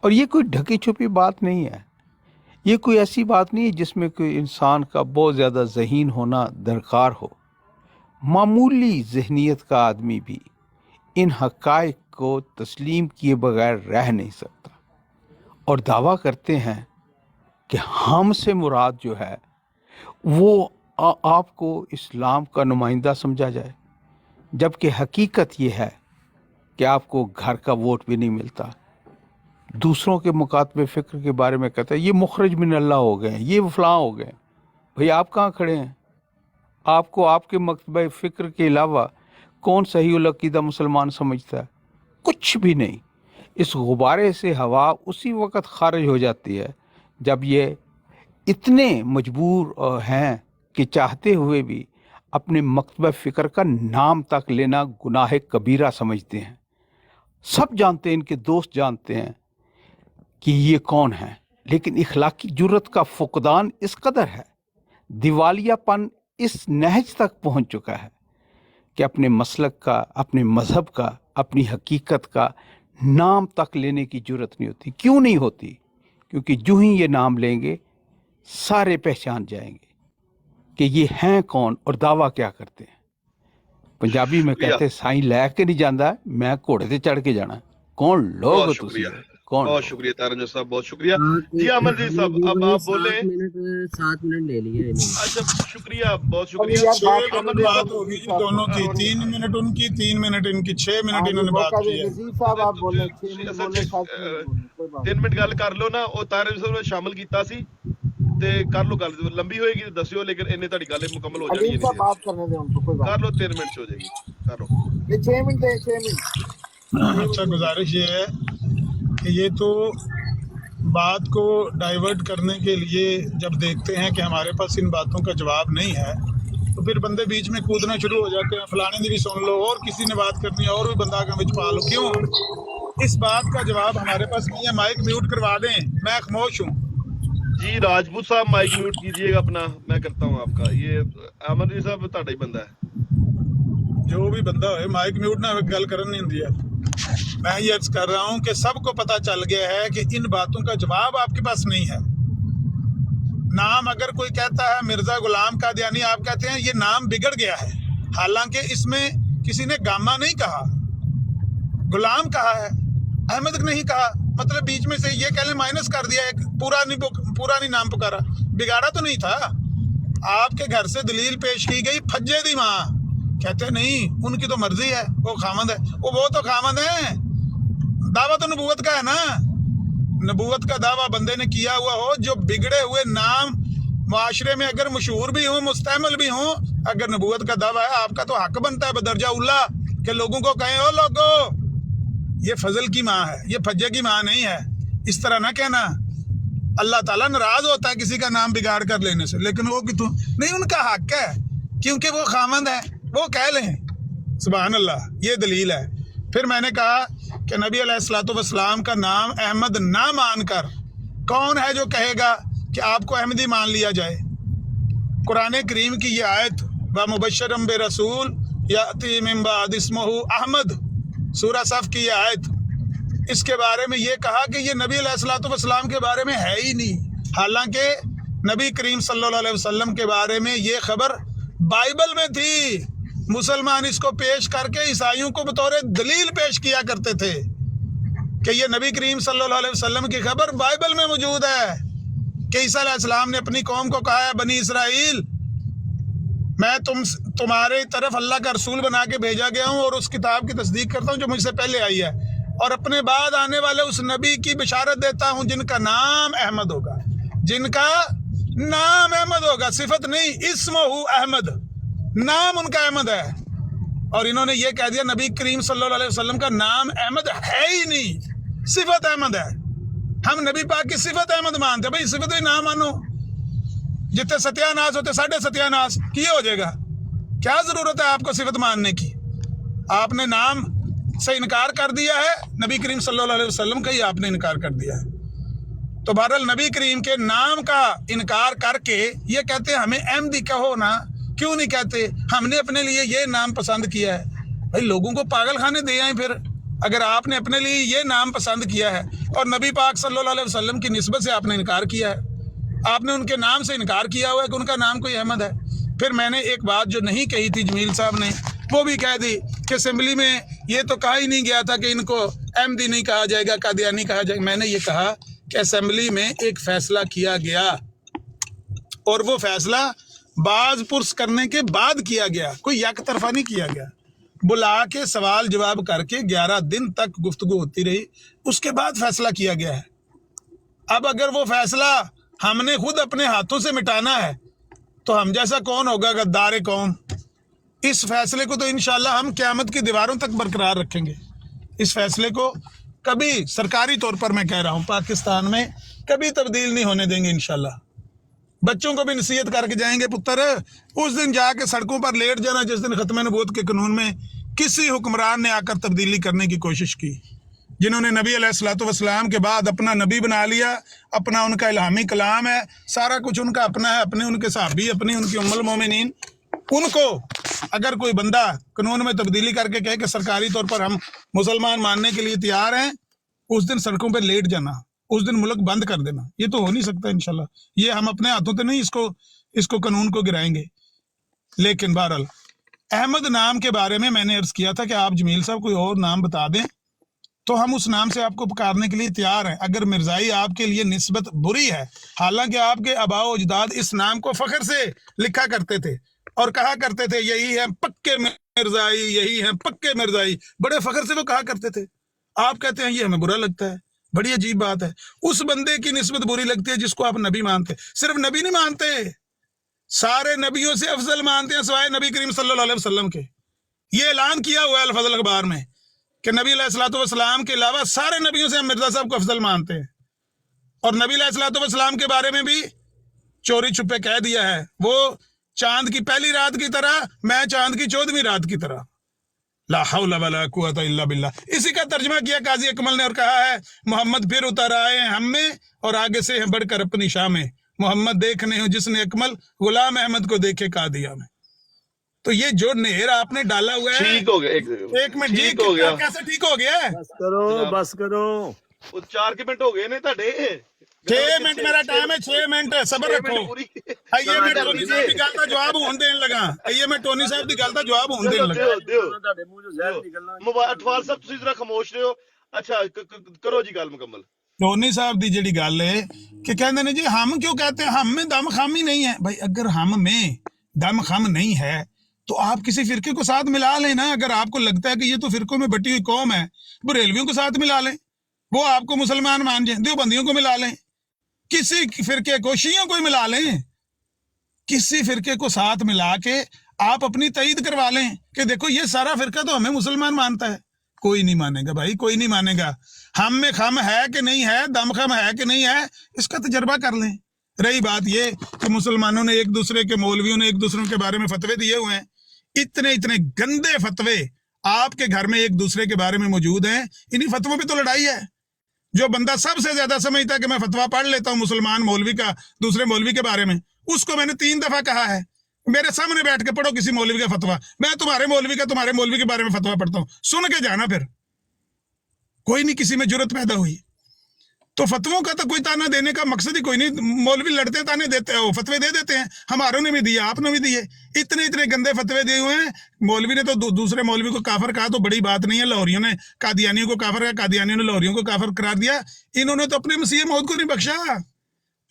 S7: और ये कोई ढकी छुपी बात नहीं है, ये कोई ऐसी बात नहीं है जिसमें कोई इंसान का बहुत ज़्यादा ज़हीन होना दरकार हो। मामूली ज़हनियत का आदमी भी इन हक़ाइक़ को तस्लीम किए बगैर रह नहीं सकता, और दावा करते हैं कि हम से मुराद जो है वो आपको इस्लाम का नुमाइंदा समझा जाए, जबकि हकीकत ये है कि आपको घर का वोट भी नहीं मिलता। दूसरों के मुकातबे फ़िक्र के बारे में कहता है ये मुखरज मिन अल्लाह हो गए, ये फलां हो गए। भाई आप कहाँ खड़े हैं? आपको आपके मकतबे फ़िक्र के अलावा कौन सही उल अक़ीदा मुसलमान समझता है? कुछ भी नहीं। इस गुब्बारे से हवा उसी वक़्त खारिज हो जाती है जब ये इतने मजबूर हैं कि चाहते हुए भी अपने मकतब फ़िक्र का नाम तक लेना गुनाह कबीरा समझते हैं। सब जानते हैं, इनके दोस्त जानते हैं कि ये कौन है, लेकिन इखलाकी जुर्रत का फुकदान इस कदर है, दिवालियापन इस नहज तक पहुंच चुका है कि अपने मसलक का, अपने मज़हब का, अपनी हकीकत का नाम तक लेने की जुर्रत नहीं होती। क्यों नहीं होती? क्योंकि जो ही ये नाम लेंगे सारे पहचान जाएंगे कि ये हैं कौन और दावा क्या करते हैं। पंजाबी में कहते हैं साईं लैके नहीं जाता, मैं घोड़े ते चढ़ के जाना। कौन लोग
S3: बहुत
S7: हो
S3: शुक्रिया,
S7: तुसी? कौन
S3: बहुत
S7: लोग?
S3: शुक्रिया तारंजन साहब, बहुत शुक्रिया जी। अमरजीत साहब अब आप बोले।
S2: 7 मिनट ले लिए इन्होंने।
S3: अच्छा शुक्रिया, बहुत
S5: अभी
S3: शुक्रिया।
S5: यार
S1: 6
S5: बात
S1: मिनट बात होगी जी दोनों की, 3 मिनट उनकी, 3 मिनट इनकी, 6 मिनट इन्होंने बात
S5: मौका
S1: की
S5: दे
S1: है।
S5: नजीर साहब, आप बोले 6 मिनट बोले, 7 मिनट बोले, कोई बात
S3: 3 ਮਿੰਟ ਗੱਲ ਕਰ ਲਓ ਨਾ, ਉਹ ਤਾਰੰਜਨ ਸਾਹਿਬ ਨੇ ਸ਼ਾਮਲ ਕੀਤਾ ਸੀ ਤੇ ਕਰ ਲਓ ਗੱਲ। ਲੰਬੀ ਹੋਏਗੀ ਤਾਂ ਦੱਸਿਓ, ਲੇਕਿਨ ਇੰਨੇ ਤੁਹਾਡੀ ਗੱਲ ਮੁਕੰਮਲ ਹੋ
S5: नहीं।
S3: ਜਾਣੀ
S5: अलीम
S3: है।
S5: साहब बात करने दे उनको, कोई बात
S3: कर लो, 3 मिनट से हो जाएगी, कर लो।
S5: नहीं। 6 मिनट है, 6 मिनट।
S1: अच्छा, गुजारिश ये है कि ये तो बात को डाइवर्ट करने के लिए जब देखते हैं कि हमारे पास इन बातों का जवाब नहीं है तो फिर बंदे बीच में कूदना शुरू हो जाते हैं, फलाने ने भी सुन लो और किसी ने बात करनी है और भी बंदा का बिच पा लो। क्यों? इस बात का जवाब हमारे पास नहीं है। माइक म्यूट करवा दें, मैं खामोश हूँ।
S3: जी राजपूत साहब माइक म्यूट कीजिएगा अपना, मैं करता हूँ आपका। ये अमरजीत साहब ਤੁਹਾਡਾ ਹੀ ਬੰਦਾ है।
S1: जो भी बंदा हो माइक म्यूट ना गल करन नहीं दिया। मैं ये अर्ज कर रहा हूँ कि सबको पता चल गया है कि इन बातों का जवाब आपके पास नहीं है। नाम अगर कोई कहता है मिर्जा गुलाम कादियानी, आप कहते हैं ये नाम बिगड़ गया है, हालांकि इसमें किसी ने गामा नहीं कहा, गुलाम कहा है, अहमद नहीं कहा। मतलब बीच में से ये कहले माइनस कर दिया, एक पूरा नहीं नाम पुकारा, बिगाड़ा तो नहीं था। आपके घर से दलील पेश की गई फज्जे दी माँ, कहते नहीं उनकी तो मर्जी है, वो खामद है, वो तो खामद है। दावा तो नबूवत का है ना, नबूवत का दावा बंदे ने किया हुआ हो। जो बिगड़े हुए नाम माशरे में अगर मशहूर भी हो, मुस्तैमल भी हो, अगर नबूवत का दावा है, आपका तो हक बनता है बदरजा उल्ला के लोगों को कहें ओ लोगो ये फजल की माँ है, ये फज्जे की माँ नहीं है। इस तरह ना कहना, अल्लाह ताला नाराज होता है किसी का नाम बिगाड़ कर लेने से, लेकिन वो कि तू नहीं, उनका हक है क्योंकि वो खामंद है, वो कह लें। सुभान अल्लाह, ये दलील है। फिर मैंने कहा कि नबी अलैहिस्सलाम का नाम अहमद ना मानकर कौन है जो कहेगा कि आपको अहमदी मान लिया जाए? कुरान करीम की ये आयत व मुबश्शिरम बे रसूल याती मिन बाद इस्मुहु अहमद, सूरह सफ की ये आयत, इसके बारे में ये कहा कि ये नबी अलैहिस्सलाम के बारे में है ही नहीं, हालांकि नबी करीम सल्लल्लाहु अलैहि वसल्लम के बारे में ये खबर बाइबल में थी। मुसलमान इसको पेश करके ईसाइयों को बतौर दलील पेश किया करते थे कि ये नबी करीम सल्लल्लाहु अलैहि वसल्लम की खबर बाइबल में मौजूद है कि ईसा अलैहिस्सलाम ने अपनी कौम को कहा है, बनी इसराइल मैं तुम्हारे तरफ अल्लाह का रसूल बना के भेजा गया हूँ और उस किताब की तस्दीक करता हूँ जो मुझसे पहले आई है, और अपने बाद आने वाले उस नबी की बिशारत देता हूँ जिनका नाम अहमद होगा, जिनका नाम अहमद होगा, सिफत नहीं, इस्मुहु अहमद, नाम उनका अहमद है। और इन्होंने ये कह दिया नबी करीम सल्लल्लाहु अलैहि वसल्लम का नाम अहमद है ही नहीं, सिफत अहमद है। हम नबी पाक की सिफत अहमद मानते हैं। भाई सिफत ही ना मानो, जितने सत्यानाश होते साढ़े सत्यानाश किए हो जाएगा। क्या जरूरत है आपको सिफत मानने की? आपने नाम से इनकार कर दिया है, नबी करीम सल्लल्लाहु अलैहि वसल्लम का ही आपने इनकार कर दिया है। तो बहरहाल नबी करीम के नाम का इनकार करके ये कहते हैं हमें अहमदी कहो ना, क्यों नहीं कहते? हमने अपने लिए ये नाम पसंद किया है। भाई लोगों को पागल खाने दे आए फिर, अगर आपने अपने लिए ये नाम पसंद किया है और नबी पाक सल्लल्लाहु अलैहि वसल्लम की निस्बत से आपने इनकार किया है, आपने उनके नाम से इनकार किया हुआ है कि उनका नाम कोई अहमद है। फिर मैंने एक बात जो नहीं कही थी जमील साहब ने वो भी कह दी कि असेंबली में ये तो कहा ही नहीं गया था कि इनको अहमदी नहीं कहा जाएगा, कादियानी कहा जाएगा। मैंने ये कहा कि असेंबली में एक फैसला किया गया और वो फैसला बाज पुरस करने के बाद किया गया, कोई यक तरफा नहीं किया गया। बुला के सवाल जवाब करके 11 दिन तक गुफ्तगू होती रही, उसके बाद फैसला किया गया है। अब अगर वो फैसला हमने खुद अपने हाथों से मिटाना है तो हम जैसा कौन होगा गद्दार कौम। इस फैसले को तो इंशाल्लाह हम क़यामत की दीवारों तक बरकरार रखेंगे। इस फैसले को कभी सरकारी तौर पर मैं कह रहा हूँ पाकिस्तान में कभी तब्दील नहीं होने देंगे इंशाल्लाह। बच्चों को भी नसीहत करके जाएंगे, पुत्र उस दिन जाके सड़कों पर लेट जाना जिस दिन खत्म नबूवत के कानून में किसी हुक्मरान ने आकर तब्दीली करने की कोशिश की, जिन्होंने नबी अलैहिस्सलाम के बाद अपना नबी बना लिया, अपना उनका इल्हामी कलाम है, सारा कुछ उनका अपना है, अपने उनके सहाबी, अपनी उनकी उम्मुल मोमिनीन, उनको अगर कोई बंदा कानून में तब्दीली करके कहे कि सरकारी तौर पर हम मुसलमान मानने के लिए तैयार हैं, उस दिन सड़कों पर लेट जाना, उस दिन मुल्क बंद कर देना, ये तो हो नहीं सकता इंशाल्लाह। ये हम अपने हाथों से नहीं इसको कानून को गिराएंगे। लेकिन बहरहाल अहमद नाम के बारे में मैंने अर्ज किया था कि आप जमील साहब कोई और नाम बता दें तो हम उस नाम से आपको पुकारने के लिए तैयार हैं। अगर मिर्जाई आपके लिए निस्बत बुरी है, हालांकि आपके आबाओ अजदाद इस नाम को फख्र से लिखा करते थे और कहा करते थे यही है पक्के मिर्जाई, यही है पक्के मिर्जाई, बड़े फख्र से वो कहा करते थे। आप कहते हैं ये हमें बुरा लगता है, बड़ी अजीब बात है। उस बंदे की निस्बत बुरी लगती है जिसको आप नबी मानते। सिर्फ नबी नहीं मानते, सारे नबियों से अफजल मानते हैं सिवाय नबी करीम सल्लल्लाहु अलैहि वसल्लम के। ये ऐलान किया हुआ है अल फजल अखबार में कि नबी अलैहिस्सलाम के अलावा सारे नबियों से हम मिर्जा साहब को अफजल मानते हैं। और नबी अलैहिस्सलाम के बारे में भी चोरी छुपे कह दिया है, वो चांद की पहली रात की तरह, मैं चांद की 14वीं रात की तरह। ला हौला वला कुव्वता इल्ला बिल्लाह। इसी का तर्जमा किया काजी अकमल ने और कहा है मोहम्मद फिर उतर आए हैं हम में और आगे से हैं बढ़कर अपनी शाह में, मोहम्मद देखने हो जिसने अकमल गुलाम अहमद को देखे कादिया में। तो ये जो नेर आपने डाला हुआ है,
S3: ठीक हो गया,
S1: एक मिनट जी,
S3: ठीक हो गया।
S1: कैसे ठीक हो गया है?
S6: बस करो
S3: वो 4 मिनट हो गए ने ਤੁਹਾਡੇ
S1: 6 मिनट मेरा टाइम है, 6 मिनट सबर रखो। आइए मैं टोनी साहब की गल का जवाब हुन देन लगा, आइए मैं टोनी साहब की गल का जवाब हुन देन लगा।
S6: ਤੁਹਾਡੇ ਮੂੰਹ ਚੋਂ ਜ਼ਹਿਰ ਨਿਕਲਣਾ।
S3: ਮੁਬਾਰਕ ਅਟਵਾਲ ਸਾਹਿਬ ਤੁਸੀਂ ਜ਼ਰਾ ਖਾਮੋਸ਼ ਰਹੋ। ਅੱਛਾ ਕਰੋ ਜੀ ਗੱਲ ਮੁਕੰਮਲ।
S1: टोनी साहब दी जिहड़ी गल है कि कहते हैं जी हम क्यों कहते हैं, हम में दम खामी नहीं है। भाई अगर हम में दम खम नहीं है तो आप किसी फिरके को साथ मिला लें ना। अगर आपको लगता है कि ये तो फिरकों में बटी हुई कौम है, बरेलवियों को साथ मिला लें, वो आपको मुसलमान मान जाए, देवबंदियों को मिला लें, किसी फिरके को, शियों को मिला लें, किसी फिरके को साथ मिला के आप अपनी तईद करवा लें कि देखो ये सारा फिरका तो हमें मुसलमान मानता है। कोई नहीं मानेगा भाई, कोई नहीं मानेगा। हम में खम है कि नहीं है, दम खम है कि नहीं है, इसका तजर्बा कर लें। रही बात ये कि मुसलमानों ने एक दूसरे के, मौलवियों ने एक दूसरे के बारे में फतवे दिए हुए हैं, इतने इतने गंदे फतवे आपके घर में एक दूसरे के बारे में मौजूद हैं। इन्हीं फतवों पे तो लड़ाई है। जो बंदा सबसे ज्यादा समझता है कि मैं फतवा पढ़ लेता हूँ मुसलमान मौलवी का, दूसरे मौलवी के बारे में, उसको मैंने 3 दफा कहा है मेरे सामने बैठ के पढ़ो किसी मौलवी का फतवा, मैं तुम्हारे मौलवी के बारे में फतवा पढ़ता हूँ, सुन के जाना। फिर कोई नहीं, किसी में जुर्रत पैदा हुई तो फतवों का तो कोई ताना देने का मकसद ही कोई नहीं। मौलवी लड़ते ताने देते हैं, वो फतवे दे देते हैं, हमारों ने भी दिए, आपने भी दिए, इतने इतने गंदे फतवे दिए हुए हैं। मौलवी ने तो दूसरे मौलवी को काफर कहा तो बड़ी बात नहीं है, लाहौरियों ने कादियानियों को काफर कहा, कादियानियों ने लाहौरियों को काफर करार दिया। इन्होंने तो अपने मसीह मौत को नहीं बख्शा।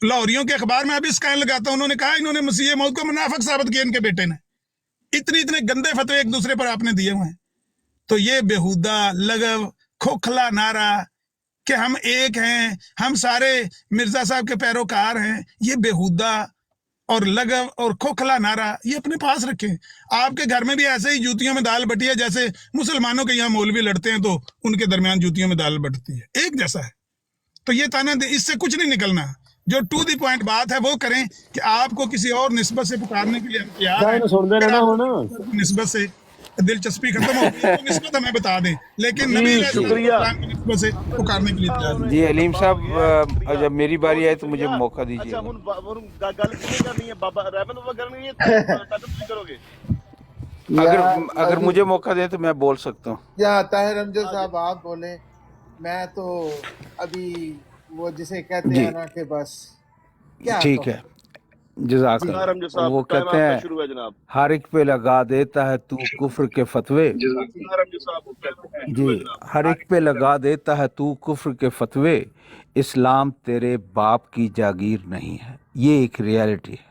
S1: लाहौरियों के अखबार में अभी स्कैन लगाता हूं, उन्होंने कहा इन्होंने मसीह मौत को मुनाफिक साबित किया इनके बेटे ने। इतने इतने गंदे फतवे एक दूसरे पर आपने दिए हुए हैं। तो ये बेहुदा लगव खोखला नारा कि हम एक हैं, हम सारे मिर्जा साहब के पैरोकार हैं, ये बेहुदा और लगव और खोखला नारा ये अपने पास रखें। आपके घर में भी ऐसे ही जूतियों में दाल बटी है, जैसे मुसलमानों के यहाँ मौलवी लड़ते हैं तो उनके दरमियान जूतियों में दाल बटती है, एक जैसा है। तो ये ताना इससे कुछ नहीं निकलना। जो टू दी पॉइंट बात है वो करें कि आपको किसी और निस्बत से पुकारने के लिए हम तैयार हैं।
S6: ਸੁਣਦੇ ਨੇ ਨਾ ਹੁਣ।
S1: निस्बत से दिलचस्पी खत्म हो गई तो निस्बत हमें बता दें, लेकिन नबी अलैहिस्सलाम की निस्बत से पुकारने के लिए तैयार हैं।
S7: जी अलीम साहब, जब मेरी बारी आए तो मुझे मौका दीजिए।
S3: अच्छा ਹੁਣ ਗੱਲ ਕਿਹਨੇ ਕਰਨੀ ਹੈ? ਬਾਬਾ ਰਹਿਮਤ ਬਾਬਾ ਕਰਨੀ ਹੈ ਤਾਂ ਤੁਸੀਂ ਕਰੋਗੇ?
S7: अगर मुझे मौका दे तो मैं बोल सकता हूँ।
S5: या ताहिर अमजद साहब आप बोले, मैं तो अभी वो जिसे कहते
S7: जी।
S5: हैं ना कि बस क्या
S7: ठीक
S5: कहूं।
S7: है, जज़ाकल्लाह।
S3: रमजो साहब
S7: वो
S3: टाइम
S7: कहते
S3: आपका
S7: हैं
S3: शुरू है जनाब।
S7: हर एक पे लगा देता है तू कुफ्र के फतवे।
S3: रमजो साहब वो कहते हैं
S7: जी, हर एक पे लगा देता है तू कुफ्र के फतवे, इस्लाम तेरे बाप की जागीर नहीं है। ये एक रियलिटी है।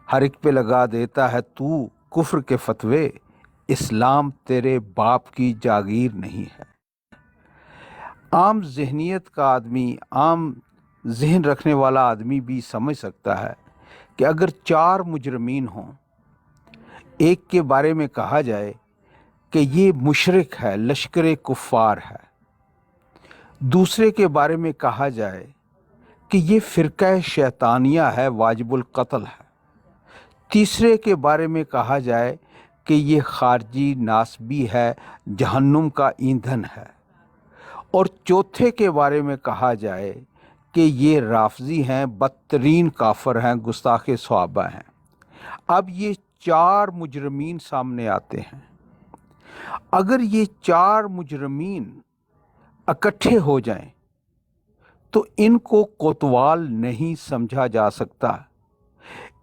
S7: हर एक पे लगा देता है तू कुफ्र के फतवे, इस्लाम तेरे बाप की जागीर नहीं है। आम जहनीत का आदमी, आम जहन रखने वाला आदमी भी समझ सकता है कि अगर 4 मुजरमीन हों, एक के बारे में कहा जाए कि ये मुशरिक है, लश्कर कुफ़ार है, दूसरे के बारे में कहा जाए کہ یہ فرقہ شیطانیہ ہے، واجب القتل ہے۔ تیسرے کے بارے میں کہا جائے کہ یہ خارجی ناسبی ہے، جہنم کا ایندھن ہے۔ اور چوتھے کے بارے میں کہا جائے کہ یہ رافضی ہیں، بدترین کافر ہیں، گستاخ صحابہ ہیں۔ اب یہ 4 مجرمین سامنے آتے ہیں۔ اگر یہ 4 مجرمین اکٹھے ہو جائیں تو ان کو کوتوال نہیں سمجھا جا سکتا،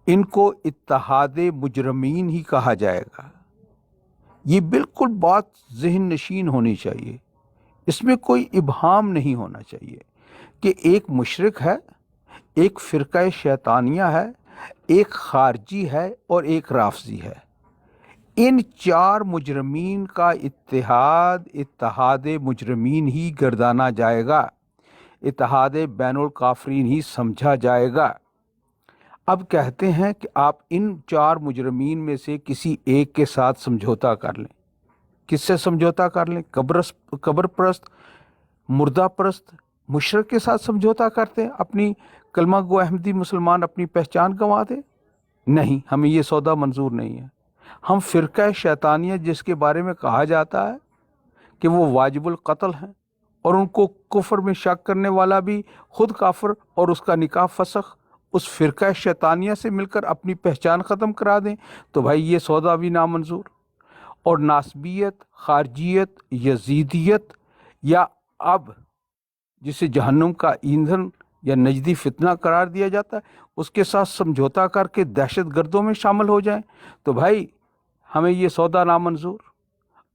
S7: ان کو اتحاد مجرمین ہی کہا جائے گا۔ یہ بالکل بات ذہن نشین ہونی چاہیے، اس میں کوئی ابہام نہیں ہونا چاہیے کہ ایک مشرک ہے، ایک فرقہ شیطانیہ ہے، ایک خارجی ہے اور ایک رافضی ہے۔ ان 4 مجرمین کا اتحاد مجرمین ہی گردانا جائے گا، اتحاد بین الکافرین ہی سمجھا جائے گا۔ اب کہتے ہیں کہ آپ ان 4 مجرمین میں سے کسی ایک کے ساتھ سمجھوتا کر لیں۔ کس سے سمجھوتا کر لیں؟ قبر پرست، مردہ پرست، مشرک کے ساتھ سمجھوتا کرتے ہیں، اپنی کلمہ گو احمدی مسلمان اپنی پہچان گنوا دے؟ نہیں، ہمیں یہ سودا منظور نہیں ہے۔ ہم فرقہ شیطانیہ جس کے بارے میں کہا جاتا ہے کہ وہ واجب القتل ہیں اور ان کو کفر میں شک کرنے والا بھی خود کافر اور اس کا نکاح فسخ، اس فرقہ شیطانیہ سے مل کر اپنی پہچان ختم کرا دیں، تو بھائی یہ سودا بھی نامنظور۔ اور ناسبیت، خارجیت، یزیدیت، یا اب جسے جہنم کا ایندھن یا نجدی فتنہ قرار دیا جاتا ہے، اس کے ساتھ سمجھوتا کر کے دہشت گردوں میں شامل ہو جائیں، تو بھائی ہمیں یہ سودا نامنظور۔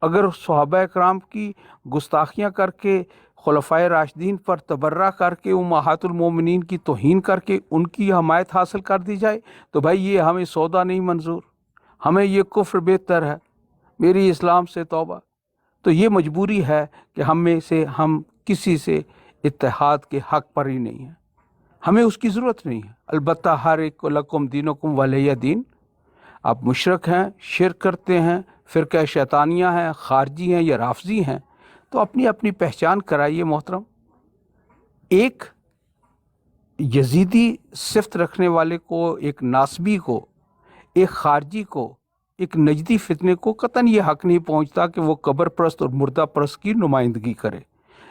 S7: اگر صحابہ اکرام کی گستاخیاں کر کے، خلفائے راشدین پر تبرہ کر کے، امہات المومنین کی توہین کر کے ان کی حمایت حاصل کر دی جائے، تو بھائی یہ ہمیں سودا نہیں منظور، ہمیں یہ کفر بہتر ہے، میری اسلام سے توبہ۔ تو یہ مجبوری ہے کہ ہم کسی سے اتحاد کے حق پر ہی نہیں ہیں، ہمیں اس کی ضرورت نہیں ہے۔ البتہ ہر ایک کو لکم دینکم ولی دین۔ آپ مشرک ہیں، شرک کرتے ہیں، فرقہ شیطانیہ ہیں، خارجی ہیں یا رافضی ہیں، تو اپنی اپنی پہچان کرائیے محترم۔ ایک یزیدی صفت رکھنے والے کو، ایک ناسبی کو، ایک خارجی کو، ایک نجدی فتنے کو قطعاً یہ حق نہیں پہنچتا کہ وہ قبر پرست اور مردہ پرست کی نمائندگی کرے،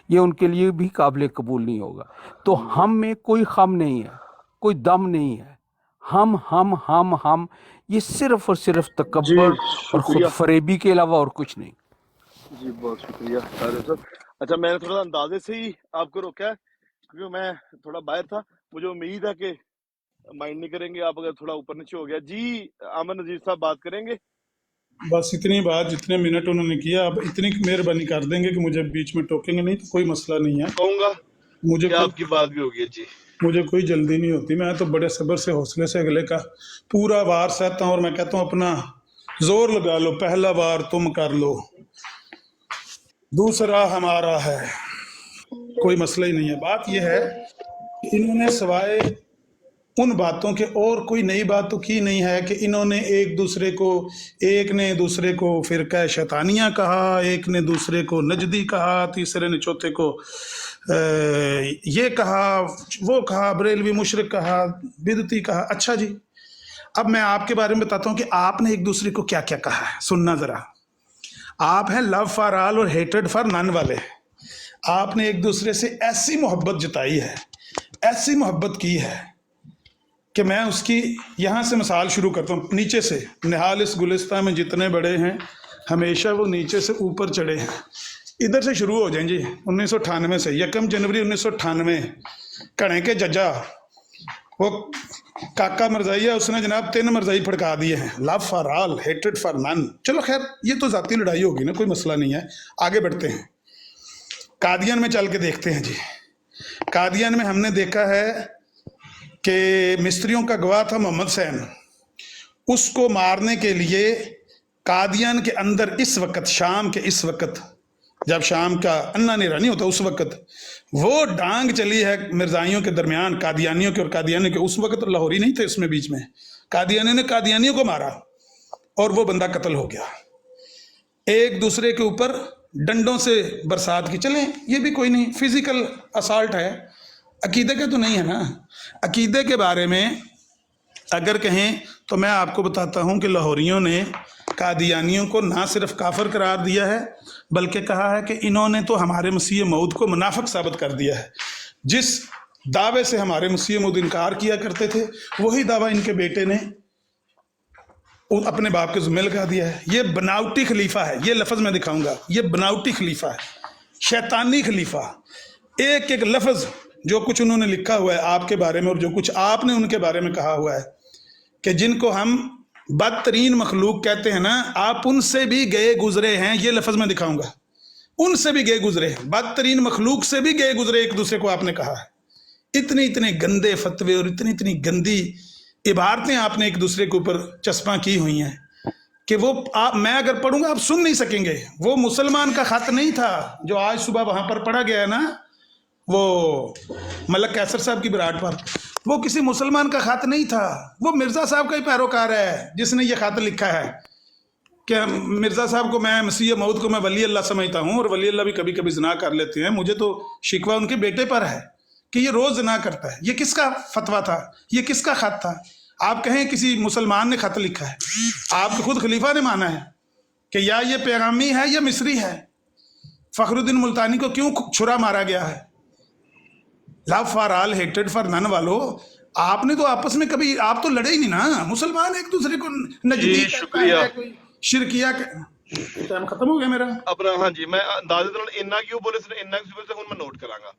S7: یہ ان کے لیے بھی قابل قبول نہیں ہوگا۔ تو ہم میں کوئی خم نہیں ہے، کوئی دم نہیں ہے، ہم یہ صرف اور صرف تکبر اور خود فریبی کے علاوہ اور کچھ نہیں۔
S3: جی بہت شکریہ طاہر صاحب۔ اچھا، میں نے تھوڑا اندازے سے ہی آپ کو روکا ہے کیونکہ میں تھوڑا باہر تھا، مجھے امید ہے کہ مائنڈ نہیں کریں گے آپ اگر تھوڑا اوپر نیچے ہو گیا۔ جی عامر نذیر صاحب بات کریں گے؟
S1: بس اتنی بات، جتنے منٹ انہوں نے کیا، اب اتنی مہربانی کر دیں گے کہ مجھے بیچ میں ٹوکیں گے نہیں تو کوئی مسئلہ نہیں ہے۔
S3: کہوں گا
S1: مجھے
S3: کہ آپ کی بات بھی ہوگی۔ جی
S1: مجھے کوئی جلدی نہیں ہوتی، میں تو بڑے صبر سے، حوصلے سے اگلے کا پورا وار سہتا ہوں، اور میں کہتا ہوں اپنا زور لگا لو، پہلا وار تم کر لو، دوسرا ہمارا ہے، کوئی مسئلہ ہی نہیں ہے۔ بات یہ ہے کہ انہوں نے سوائے ان باتوں کے اور کوئی نئی بات تو کی نہیں ہے کہ انہوں نے ایک نے دوسرے کو فرقہ شیطانیہ کہا، ایک نے دوسرے کو نجدی کہا، تیسرے نے چوتھے کو یہ کہا، وہ کہا، بریلوی مشرک کہا، بدعتی کہا۔ اچھا جی، اب میں آپ کے بارے میں بتاتا ہوں کہ آپ نے ایک دوسرے کو کیا کیا کہا ہے، سننا ذرا۔ آپ ہیں لو فار آل اور ہیٹڈ فار نن والے۔ آپ نے ایک دوسرے سے ایسی محبت جتائی ہے، ایسی محبت کی ہے کہ میں اس کی یہاں سے مثال شروع کرتا ہوں، نیچے سے۔ نہال اس گلستہ میں جتنے بڑے ہیں ہمیشہ وہ نیچے سے اوپر چڑھے ہیں۔ ادھر سے شروع ہو جائیں جی، 1998 سے 1 جنوری 1998 کڑے کے ججا وہ کاکا مرزائی ہے، اس نے جناب 3 مرزائی پھڑکا دیے ہیں، لو فار آل ہیٹڈ فار نن۔ چلو خیر، یہ تو ذاتی لڑائی ہوگی نا، کوئی مسئلہ نہیں ہے، آگے بڑھتے ہیں۔ قادیان میں چل کے دیکھتے ہیں جی۔ قادیان میں ہم نے دیکھا ہے کہ مستریوں کا گواہ تھا محمد حسین، اس کو مارنے کے لیے قادیان کے اندر اس وقت، شام کے اس وقت، جب شام کا انا نیرا نہیں ہوتا، اس وقت وہ ڈانگ چلی ہے مرزائیوں کے درمیان، قادیانیوں کے اور قادیانیوں کے۔ اس وقت لاہوری نہیں تھے اس میں، بیچ میں قادیانیوں نے قادیانیوں کو مارا اور وہ بندہ قتل ہو گیا۔ ایک دوسرے کے اوپر ڈنڈوں سے برسات کی، چلیں یہ بھی کوئی نہیں، فزیکل اسالٹ ہے۔ अकीदे का तो नहीं है ना। अकीदे के बारे में अगर कहें तो मैं आपको बताता हूं कि लाहौरियों ने कादियानियों को ना सिर्फ काफिर करार दिया है बल्कि कहा है कि इन्होंने तो हमारे मसीह मऊद को मुनाफिक साबित कर दिया है। जिस दावे से हमारे मसीह मऊद इनकार किया करते थे वही दावा इनके बेटे ने अपने बाप के ज़िम्मे लगा दिया है। ये बनावटी खलीफा है, ये लफ्ज़ मैं दिखाऊंगा, ये बनावटी खलीफा है, शैतानी खलीफा। एक एक लफ्ज़ जो कुछ उन्होंने लिखा हुआ है आपके बारे में और जो कुछ आपने उनके बारे में कहा हुआ है कि जिनको हम बदतरीन मखलूक कहते हैं ना, आप उनसे भी गए गुजरे हैं। ये लफ्ज़ मैं दिखाऊंगा, उनसे भी गए गुजरे हैं, बदतरीन मखलूक से भी गए गुजरे एक दूसरे को आपने कहा है। इतने इतने गंदे फतवे और इतनी इतनी गंदी इबारतें आपने एक दूसरे के ऊपर चस्पा की हुई हैं कि वो मैं अगर पढ़ूंगा आप सुन नहीं सकेंगे। वो मुसलमान का खत नहीं था जो आज सुबह वहां पर पढ़ा गया है ना, वो मलक कैसर साहब की बिराट पर, वो किसी मुसलमान का खत नहीं था, वो मिर्ज़ा साहब का ही पैरोकार है जिसने ये खत लिखा है कि मिर्ज़ा साहब को मैं मसीह मऊद को मैं वली अल्लाह समझता हूँ और वली अल्लाह भी कभी कभी ज़िना कर लेते हैं, मुझे तो शिकवा उनके बेटे पर है कि ये रोज़ ज़िना करता है। ये किसका फतवा था, ये किसका खत था? आप कहें किसी मुसलमान ने खत लिखा है, आप खुद खलीफा ने माना है कि या ये पैगामी है या मिस्री है। फखरुद्दीन मुल्तानी को क्यों छुरा मारा गया है? लव फॉर ऑल हेटेड फॉर नन वालों, आपने तो आपस में कभी, आप तो लड़े ही नहीं ना। मुसलमान एक दूसरे को नजदीक
S3: शुक्रिया।
S1: शिरकिया टाइम खत्म हो गया मेरा
S3: अपना। हाँ जी, मैं अंदाजे ਨਾਲ ਇੰਨਾ ਕਿਉਂ ਬੋਲੇ ਸੀ, ਇੰਨਾ ਕਿਉਂ ਬੋਲੇ ਹੁਣ ਮੈਂ ਨੋਟ ਕਰਾਂਗਾ।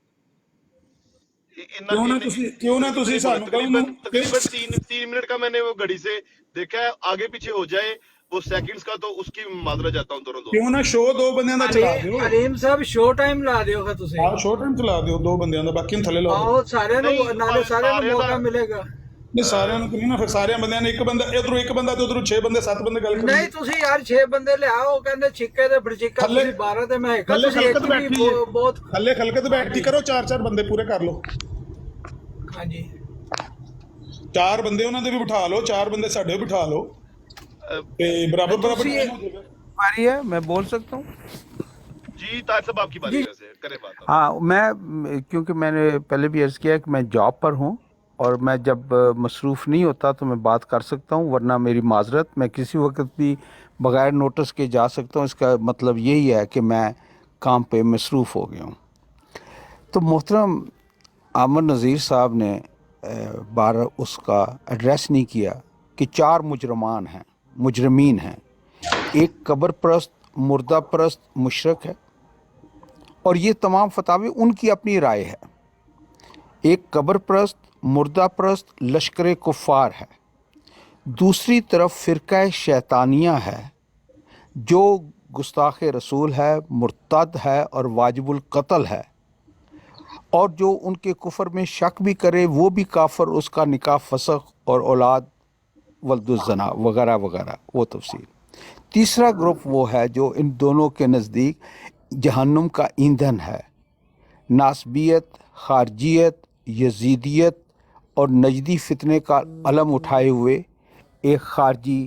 S1: क्यों ना तुसी सानू
S3: तकरीबन 3 मिनट का मैंने वो घड़ी से देखा है, आगे पीछे हो जाए वो सेकंड्स का तो उसकी माजरा जाता हूं दोनों।
S1: क्यों ना शो दो बंदियां दा चला दियो।
S6: ਅਲੀਮ ਸਾਹਿਬ ਸ਼ੋ ਟਾਈਮ ਲਾ ਦਿਓਗਾ ਤੁਸੀਂ।
S1: हां शो टाइम चला दियो दो बंदियां दा, बाकी थल्ले ला
S6: ਆਓ ਸਾਰਿਆਂ ਨੂੰ ਨਾਲੇ ਸਾਰਿਆਂ ਨੂੰ ਮੌਕਾ ਮਿਲੇਗਾ।
S1: नहीं सारियां ਨੂੰ नहीं ना, फिर सारे बंदियां ने एक बंदा इधरों एक बंदा ते उधरों 6 बंदे 7 बंदे गल कर।
S6: ਨਹੀਂ ਤੁਸੀਂ ਯਾਰ 6 ਬੰਦੇ ਲਿਆਓ, ਕਹਿੰਦੇ ਛਿੱਕੇ ਤੇ ਫੜਚਿੱਕਾ ਤੁਸੀਂ 12 ਤੇ ਮੈਂ ਇੱਕ,
S1: थल्ले
S6: ਤੁਸੀਂ ਇੱਕ
S1: खलकत बैठी
S6: ਵੀ
S1: है,
S6: ਬਹੁਤ।
S1: थल्ले खलकत बैठी करो, 4-4 बंदे पूरे कर लो।
S6: ਹਾਂਜੀ
S1: 4 बंदे ਉਹਨਾਂ ਦੇ ਵੀ ਬਿਠਾ ਲਓ, 4 बंदे ਸਾਡੇ ਵੀ ਬਿਠਾ ਲਓ ਤੇ बराबर बराबर।
S7: बारी है, मैं बोल सकता हूँ।
S3: जी तार साहब आपकी बारी है, वैसे करें बात।
S7: हाँ, मैं क्योंकि मैंने पहले भी अर्ज़ किया कि मैं जॉब पर हूँ और मैं जब मसरूफ़ नहीं होता तो मैं बात कर सकता हूँ, वरना मेरी माजरत, मैं किसी वक्त भी बग़ैर नोटिस के जा सकता हूँ। इसका मतलब यही है कि मैं काम पे मसरूफ़ हो गया हूँ। तो मोहतरम आमर नज़ीर साहब ने बार उसका एड्रेस नहीं किया कि 4 मुजरमीन हैं। एक कब्र परस्त, मुर्दा परस्त मुशरक है, और ये तमाम फतावे उनकी अपनी राय है। एक कब्र परस्त, मुर्दा परस्त लश्कर कुफ़ार है, दूसरी तरफ फ़िरका शैतानिया है जो गुस्ताख रसूल है, मुर्तद है और वाजिबुल कत्ल है, और जो उनके कुफर में शक भी करे वो भी काफर, उसका निकाह फसख और औलाद वल्दुज़ना वगैरह वगैरह, वो तफसील। तीसरा ग्रुप वो है जो इन दोनों के नज़दीक जहन्नुम का ईंधन है। नासबियत, खारजियत, यजीदियत और नजदी फितने का अलम उठाए हुए एक खारजी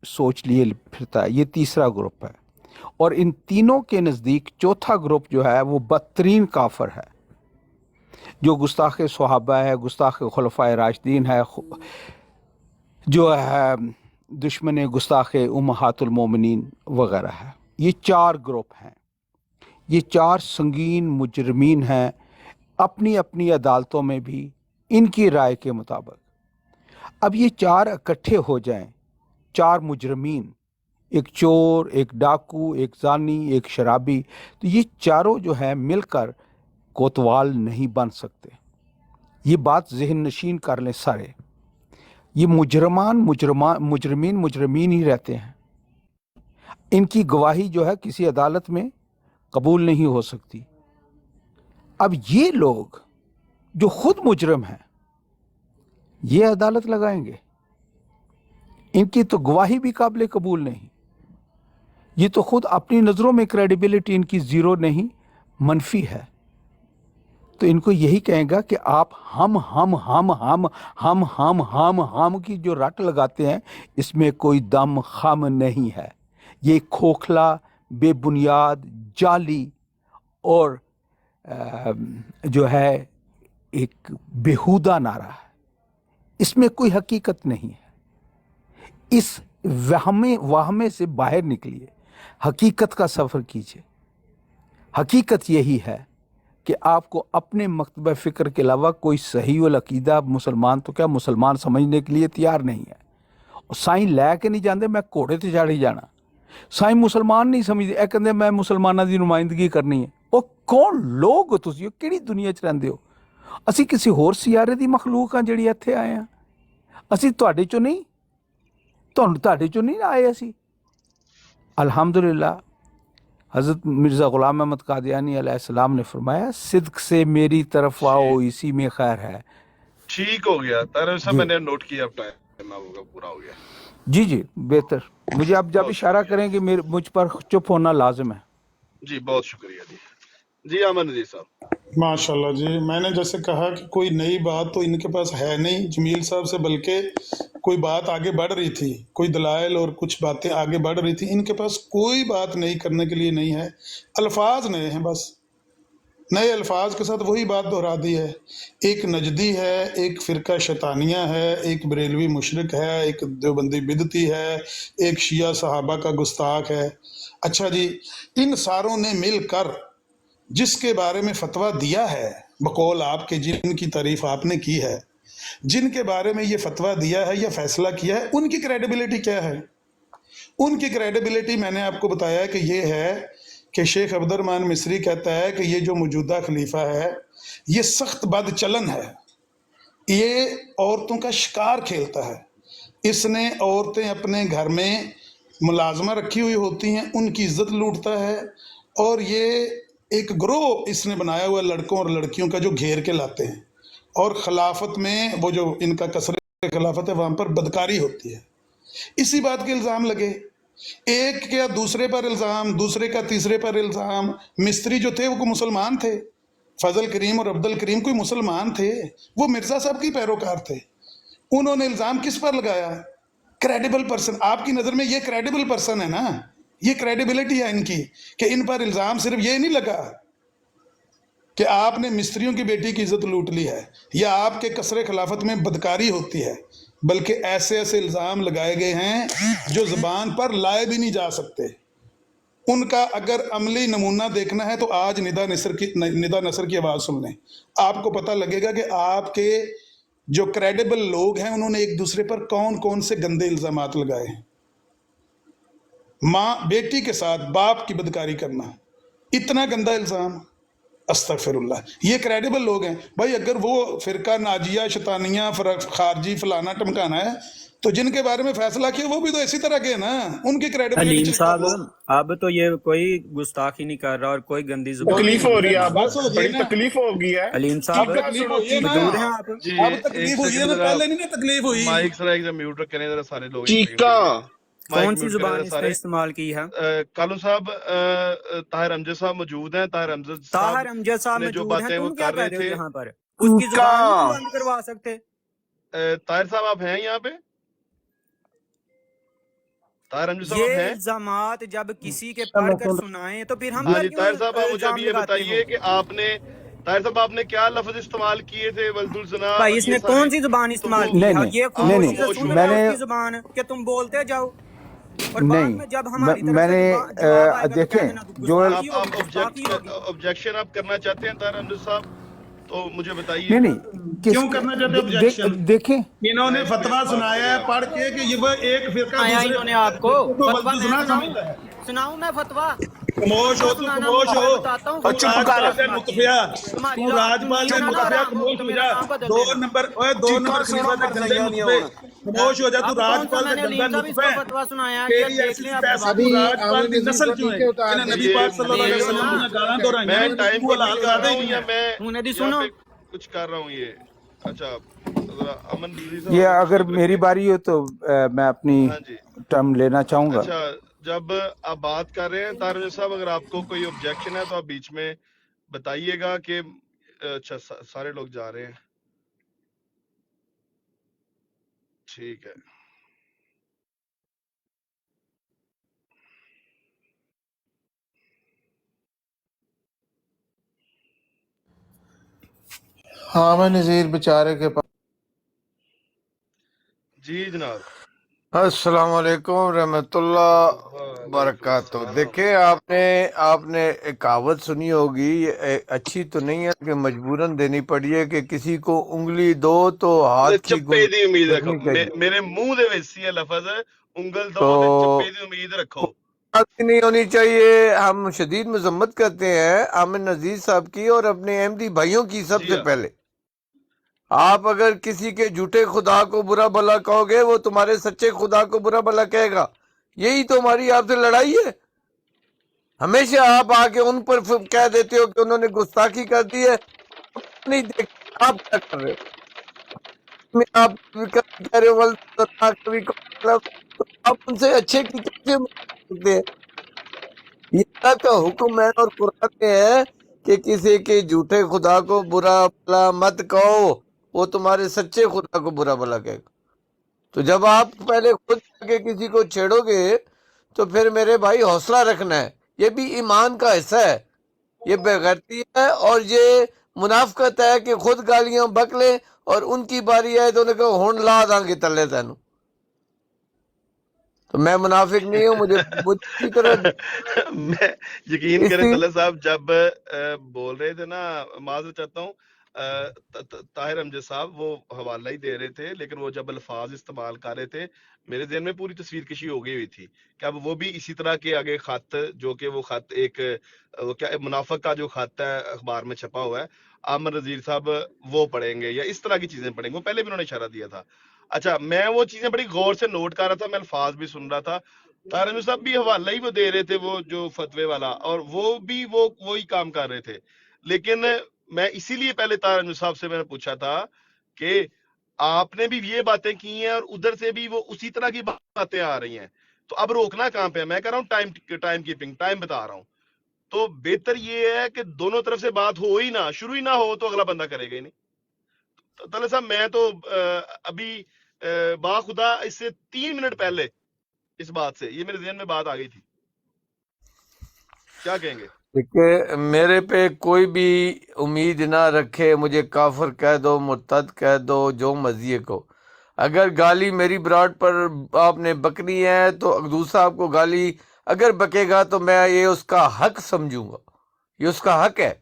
S7: सोच लिए फिरता है, ये तीसरा ग्रुप है। और इन तीनों के नज़दीक चौथा ग्रुप जो है वो बदतरीन काफर है, जो गुस्ताख सहाबा है, गुस्ताख खुलफाए राशिदीन है, जो है दुश्मन गुस्ताख उम्महातुल मोमिनीन वगैरह है। ये 4 ग्रुप हैं, ये 4 संगीन मुजरमीन हैं अपनी अपनी अदालतों में भी इनकी राय के मुताबिक। अब ये 4 इकट्ठे हो जाएं, 4 मुजरमीन, एक चोर, एक डाकू, एक जानी, एक शराबी, तो ये चारों जो है मिलकर कोतवाल नहीं बन सकते। ये बात जहन नशीन कर लें सारे। ये मुजरमीन ही रहते हैं, इनकी गवाही जो है किसी अदालत में कबूल नहीं हो सकती। अब ये लोग जो खुद मुजरम हैं ये अदालत लगाएंगे, इनकी तो गवाही भी काबिल कबूल नहीं। ये तो खुद अपनी नज़रों में क्रेडिबिलिटी इनकी ज़ीरो नहीं, मनफी है। तो इनको यही कहेगा कि आप हम की जो रट लगाते हैं इसमें कोई दम खम नहीं है। ये खोखला, बेबुनियाद, जाली और जो है एक बेहुदा नारा है, इसमें कोई हकीकत नहीं है। इस वाहमे से बाहर निकलिए, हकीकत का सफ़र कीजिए। हकीकत यही है कि आपको अपने मकतब फ़िक्र के अलावा कोई सही वल अकीदा मुसलमान तो क्या मुसलमान समझने के लिए तैयार नहीं है। साईं लैके नहीं जाते, मैं घोड़े ते चढ़ ही जाना। साईं मुसलमान नहीं समझते, ਇਹ ਕਹਿੰਦੇ मैं मुसलमाना की नुमाइंदगी करनी है। ਉਹ कौन लोग हो ਤੁਸੀਂ? ਕਿਹੜੀ ਦੁਨੀਆ 'ਚ ਰਹਿੰਦੇ ਹੋ? ਅਸੀਂ ਕਿਸੇ ਹੋਰ ਸਿਆਰੇ ਦੀ ਮਖਲੂਕ ਹਾਂ ਜਿਹੜੀ ਇੱਥੇ ਆਏ ਹਾਂ। ਅਸੀਂ ਤੁਹਾਡੇ 'ਚੋਂ ਨਹੀਂ, ਤੁਹਾਡੇ 'ਚੋਂ नहीं आए। ਅਸੀਂ अल्हम्दुलिल्लाह हज़रत मिर्ज़ा ग़ुलाम अहमद कादियानी अलैहिस्सलाम ने फरमाया, सिद्क से मेरी तरफ आओ, इसी में खैर है।
S3: ठीक हो गया ताहिर साहब,
S7: जी।
S3: मैंने नोट किया, अब टाइम आपका पूरा हो गया।
S7: जी जी, बेहतर। मुझे अब जब इशारा करें कि मुझ पर चुप होना लाजिम है।
S3: जी बहुत शुक्रिया जी। जी अमन जी साहब।
S1: माशाल्लाह जी, मैंने जैसे कहा कि कोई नई बात तो इनके पास है नहीं जमील साहब से, बल्कि कोई बात आगे बढ़ रही थी, कोई दलाइल और कुछ बातें आगे बढ़ रही थी। इनके पास कोई बात नई करने के लिए नहीं है, अल्फाज नए हैं, बस नए अल्फाज के साथ वही बात दोहरा दी है। एक नजदी है, एक फ़िरका शैतानिया है, एक बरेलवी मुशरिक है, एक देवबंदी बिदती है, एक शिया सहाबा का गुस्ताख है। अच्छा जी, इन सारों ने मिलकर जिसके बारे में फतवा दिया है, बकौल आपके, जिनकी तारीफ आपने की है, जिनके बारे में ये फतवा दिया है या फैसला किया है, उनकी क्रेडिबिलिटी क्या है? उनकी क्रेडिबिलिटी मैंने आपको बताया कि ये है कि शेख अब्दुर्रहमान मिस्री कहता है कि ये जो मौजूदा खलीफा है ये सख्त बदचलन है, ये औरतों का शिकार खेलता है। इसने औरतें अपने घर में मुलाजमा रखी हुई होती हैं, उनकी इज्जत लूटता है, और ये एक ग्रोह इसने बनाया हुआ लड़कों और लड़कियों का जो घेर के लाते हैं, और खिलाफत में वो जो इनका कसर खिलाफत है वहाँ पर बदकारी होती है। इसी बात के इल्ज़ाम लगे, एक क्या दूसरे पर इल्ज़ाम, दूसरे का तीसरे पर इल्ज़ाम। मिस्त्री जो थे वो कोई मुसलमान थे, फजल करीम और अब्दुल करीम कोई मुसलमान थे, वो मिर्ज़ा साहब की पैरोकार थे। उन्होंने इल्ज़ाम किस पर लगाया? Credible person. आपकी नज़र में ये क्रेडिबल पर्सन है ना, ये क्रेडिबिलिटी है इनकी कि इन पर इल्ज़ाम सिर्फ ये नहीं लगा कि आपने मिस्त्रियों की बेटी की इज्जत लूट ली है या आपके कसरे खिलाफत में बदकारी होती है, बल्कि ऐसे ऐसे इल्ज़ाम लगाए गए हैं जो ज़बान पर लाए भी नहीं जा सकते। उनका अगर अमली नमूना देखना है तो आज निदा नसर की आवाज़ सुन लें, आपको पता लगेगा कि आपके जो क्रेडिबल लोग हैं उन्होंने एक दूसरे पर कौन कौन से गंदे इल्ज़ामात लगाए हैं। माँ बेटी के साथ बाप की बदकारी करना, इतना गंदा इल्ज़ाम, अस्तगफिरुल्लाह। ये क्रेडिबल लोग हैं भाई। अगर वो फ़िरका नाजिया शैतानिया खारजी फलाना टमकाना है तो जिनके बारे में फैसला किया वो भी तो इसी तरह के हैं ना, उनकी क्रेडिबिलिटी
S9: हलीम साहब, अब तो ये कोई गुस्ताखी नहीं कर रहा और कोई गंदी जुबान
S8: तकलीफ हो रही है, अब
S1: बस हो गई
S8: बड़ी
S1: ना।
S8: तकलीफ हो गई है।
S9: हलीम
S1: अब
S9: साहब
S1: तकलीफ हुई है ना,
S9: मौजूद हैं आप?
S3: जी
S1: अब तकलीफ हुई है ना, पहले नहीं ना तकलीफ हुई।
S3: माइक जरा एकदम म्यूट करें जरा सारे लोग।
S8: चीका
S9: कौन सी जुबान इसने इस्तेमाल की है?
S3: कालू साहब, ताहिर अमजद साहब मौजूद हैं। ताहिर अमजद
S9: साहब
S3: ने जो
S9: मौजूद हैं,
S3: बातें वो
S9: तुम क्या
S3: कर रहे
S9: कर रहे हो
S3: थे।
S9: यहाँ पर? उसकी जुबान नहीं बंद करवा सकते?
S3: ताहिर साहब आप हैं यहाँ पे? ताहिर अमजद साहब
S9: ये
S3: आप हैं?
S9: इल्जामात जब किसी के पढ़कर सुनाए तो फिर हम
S3: हाँ
S9: पर
S3: जी
S9: क्यों
S3: ताहिर साहब, आप मुझे
S9: इल्जाम
S3: अभी ये
S9: लगाते
S3: बताइए
S9: हो?
S3: कि आपने, ताहिर साहब आपने क्या लफ्ज इस्तेमाल किए थे? वल्दुल जना।
S9: भाई इसने कौन सी जुबान इस्तेमाल की?
S7: नहीं,
S9: है?
S7: नहीं,
S9: ये खुद
S7: नहीं,
S9: से
S7: नहीं,
S9: सुन रहा है
S7: मैंने-
S9: उसकी जुबान कि तुम बोलते जाओ और बाद
S7: नहीं,
S9: में जब हमारी तरफ से
S7: मैंने
S9: जवाब आएगा तो
S7: देखें,
S9: कह देना
S7: जो
S9: गुस्ताखी होगी, गुस्ताखी होगी।
S3: ऑब्जेक्शन आप करना चाहते हैं ताहिर अमजद साहब, तो मुझे बताइए।
S7: नहीं नहीं,
S1: क्यों करना चाहते हो objection?
S7: देखें,
S1: इन्होंने फतवा सुनाया है पढ़ के कि ये वो एक फिरका
S9: आया
S1: दूसरे
S9: इन्होंने आपको
S1: को
S9: फतवा
S1: बल्दुल जना
S9: मैं
S1: समझता है।
S9: सुनाऊं मैं फतवा?
S1: खामोश हो तू,
S9: सुनाना
S1: खामोश
S9: मैं
S1: हो।
S9: बताता हूँ,
S1: और चुप
S9: फतवा
S1: कर
S9: सुनाना।
S1: मुतफिया,
S9: तुम्हारी
S1: तू राजपाल से
S9: सुनाना
S1: मुतफिया,
S9: आराम हो,
S1: खामोश
S9: तो
S1: हो
S9: मेरा
S1: जा।
S9: नाम बदल
S1: 2
S9: देना।
S1: नंबर ओए 2 नंबर खलीफा के गंदे मुतफे, खामोश हो जा। तू
S9: अब कौन सा
S1: राजपाल से
S9: मैंने
S1: गंदा
S9: हलीम साहब
S1: मुतफे,
S9: इसको फतवा सुनाया है?
S1: तेरी
S9: देख
S1: ऐसी
S9: लें आप
S1: पैसा
S9: जवाब।
S1: तू राजपाल की नस्ल क्यों है? इन्हें नबी पाक सल्लल्लाहु अलैहि वसल्लम ने गालां तो
S3: मैं
S1: रही
S3: टाइम
S1: तू
S3: को
S1: हलाल
S3: कर
S1: कर
S3: रहा
S1: दे
S3: हूँ या मैं
S9: उन्हें दी
S3: यहाँ
S9: सुनो।
S3: पे कुछ कर रहा हूँ ये? अच्छा जरा अमन जी साहब,
S7: ये
S3: आप
S7: अगर
S3: कुछ
S7: मेरी
S3: रखिए।
S7: बारी हो तो मैं अपनी
S3: हाँ जी।
S7: टर्म लेना चाहूँगा।
S3: अच्छा, जब आप बात कर रहे हैं ताहिर अमजद साहब, अगर आपको कोई ऑब्जेक्शन है तो आप बीच में बताइएगा कि अच्छा सारे लोग जा रहे हैं, ठीक है।
S5: حامد نذیر بیچارے کے پاس.
S3: جی جناب.
S6: السلام علیکم رحمۃ اللہ برکاتہ. دیکھیں آپ نے ایک کہاوت سنی ہوگی، یہ اچھی تو نہیں ہے کہ مجبوراً دینی پڑی ہے کہ کسی کو انگلی دو تو ہاتھ کی
S3: چپے دی امید رکھو.
S6: دیکھنی چاہیے.
S3: میرے منہ دے وچ سی لفظ انگل دو
S6: تو
S3: تے چپے دی امید رکھو.
S6: بات بھی نہیں ہونی چاہیے. ہم شدید مذمت کرتے ہیں عامر نذیر صاحب کی اور اپنے احمدی بھائیوں کی. سب
S3: جی
S6: سے
S3: ہاں.
S6: پہلے آپ اگر کسی کے جھوٹے خدا کو برا بھلا کہو گے، وہ تمہارے سچے خدا کو برا بھلا کہے گا. یہی تو ہماری آپ سے لڑائی ہے. ہمیشہ آپ آ کے ان پر کہہ دیتے ہو کہ انہوں نے گستاخی کر دی ہے. نہیں دیکھتے آپ کیا کر رہے ہو. آپ کبھی کہہ رہے ہو ولد کبھی تو آپ ان سے اچھے کی کیسے امید کر سکتے ہیں؟ یہ اللہ کا حکم ہے اور قرآن میں ہے کہ کسی کے جھوٹے خدا کو برا بھلا مت کہو، وہ تمہارے سچے خدا کو برا بھلا کہے گا. تو جب آپ پہلے خود جا کے کسی کو چھیڑو گے تو پھر میرے بھائی حوصلہ رکھنا ہے. یہ بھی ایمان کا حصہ ہے. یہ بےغیرتی ہے اور یہ منافقت ہے کہ خود گالیاں بک لیں اور ان کی باری آئے تو انہیں کہو ہون لا داں گے تلے تینوں. تو میں منافق نہیں ہوں. مجھے اسی طرح
S3: میں یقین کریں
S6: اسی
S3: طلعت صاحب جب بول رہے تھے نا، معذرت چاہتا ہوں، طاہر امجد صاحب وہ حوالہ ہی دے رہے تھے، لیکن وہ جب الفاظ استعمال کر رہے تھے میرے ذہن میں پوری تصویر کشی ہو گئی ہوئی تھی کہ اب وہ بھی اسی طرح کے آگے خط، جو کہ وہ خط ایک کیا منافق کا جو خط ہے اخبار میں چھپا ہوا ہے، عامر نذیر صاحب وہ پڑھیں گے یا اس طرح کی چیزیں پڑھیں گے. وہ پہلے بھی انہوں نے اشارہ دیا تھا. اچھا، میں وہ چیزیں بڑی غور سے نوٹ کر رہا تھا، میں الفاظ بھی سن رہا تھا. طاہر صاحب بھی حوالہ ہی وہ دے رہے تھے، وہ جو فتوے والا، اور وہ بھی وہی کام کر رہے تھے. لیکن میں اسی لیے پہلے طاہر صاحب سے میں نے پوچھا تھا کہ آپ نے بھی یہ باتیں کی ہیں اور ادھر سے بھی وہ اسی طرح کی باتیں آ رہی ہیں، تو اب روکنا کہاں پہ ہے؟ میں کہہ رہا ہوں ٹائم کیپنگ، ٹائم بتا رہا ہوں. تو بہتر یہ ہے کہ دونوں طرف سے بات ہو ہی نہ، شروع ہی نہ ہو تو اگلا بندہ کرے گا ہی نہیں. طلعت صاحب میں تو ابھی باخدا اس سے 3 منٹ پہلے اس بات سے یہ میرے ذہن میں بات آ گئی تھی. کیا کہیں گے؟
S6: کہ میرے پہ کوئی بھی امید نہ رکھے. مجھے کافر کہہ دو، مرتد کہہ دو، جو مرضی کو. اگر گالی میری براڈ پر آپ نے بکنی ہے تو دوسرا آپ کو گالی اگر بکے گا تو میں یہ اس کا حق سمجھوں گا. یہ اس کا حق ہے.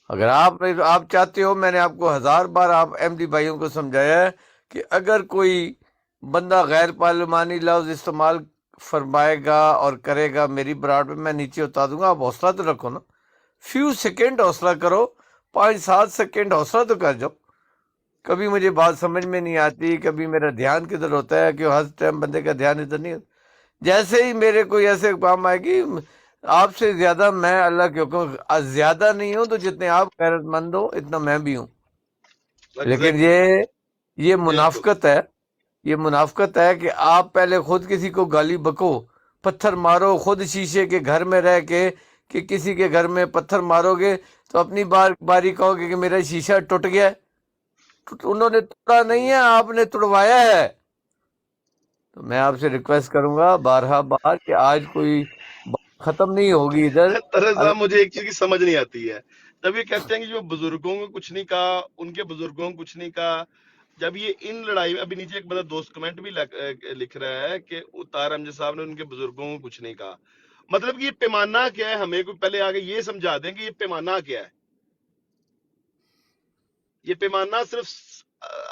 S6: اگر آپ چاہتے ہو، میں نے آپ کو 1000 بار آپ احمدی بھائیوں کو سمجھایا ہے کہ اگر کوئی بندہ غیر پارلیمانی لفظ استعمال فرمائے گا اور کرے گا میری براڈ پہ، میں نیچے اتار دوں گا. آپ حوصلہ تو رکھو نا. فیو سیکنڈ حوصلہ کرو، 5-7 سیکنڈ حوصلہ تو کر جاؤ. کبھی مجھے بات سمجھ میں نہیں آتی، کبھی میرا دھیان کدھر ہوتا ہے کہ ہر ٹائم بندے کا دھیان ادھر نہیں ہوتا. جیسے ہی میرے کوئی ایسے کام آئے گی، آپ سے زیادہ میں اللہ کے حکم زیادہ نہیں ہوں، تو جتنے آپ غیرت مند ہو اتنا میں بھی ہوں. لیکن یہ
S3: بالکل.
S6: منافقت ہے. یہ منافقت ہے کہ آپ پہلے خود کسی کو گالی بکو، پتھر مارو خود شیشے کے گھر میں رہ کے، کہ کسی کے گھر میں پتھر مارو گے تو اپنی باری کہو گے کہ میرا شیشہ ٹوٹ گیا ہے. انہوں نے توڑا نہیں ہے، آپ نے توڑوایا ہے. تو میں آپ سے ریکویسٹ کروں گا بارہا بار کہ آج کوئی بات ختم نہیں ہوگی ادھر.
S3: طلعت صاحب مجھے ایک چیز کی سمجھ نہیں آتی ہے، جب یہ کہتے ہیں کہ جو بزرگوں کو کچھ نہیں کہا، ان کے بزرگوں کو کچھ نہیں کہا، جب یہ ان لڑائی، ابھی نیچے ایک بڑا دوست کمنٹ بھی لکھ رہا ہے کہ طاہر امجد صاحب نے ان کے بزرگوں کو کچھ نہیں کہا. مطلب کہ یہ پیمانہ کیا ہے؟ ہمیں کو پہلے آگے یہ سمجھا دیں کہ یہ پیمانہ کیا ہے. یہ پیمانہ صرف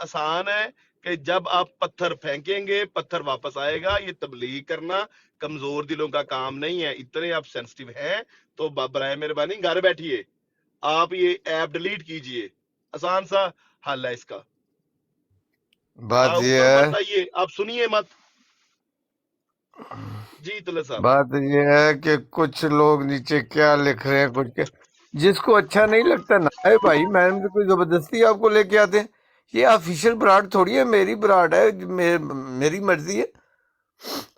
S3: آسان ہے کہ جب آپ پتھر پھینکیں گے پتھر واپس آئے گا. یہ تبلیغ کرنا کمزور دلوں کا کام نہیں ہے. اتنے آپ سینسٹیو ہیں تو برائے مہربانی گھر بیٹھیے، آپ یہ ایپ ڈیلیٹ کیجئے. آسان سا حل ہے اس کا.
S6: بات یہ
S3: اوپر
S6: ہے
S3: مت آئیے، آپ سنیے مت. جی طلعت صاحب.
S6: بات یہ ہے کہ کچھ لوگ نیچے کیا لکھ رہے ہیں، جس کو اچھا نہیں لگتا نہ آئے بھائی. میں نے کوئی زبردستی آپ کو لے کے آتے ہیں. یہ آفیشیل براڈ تھوڑی ہے، میری براڈ ہے، میری مرضی ہے.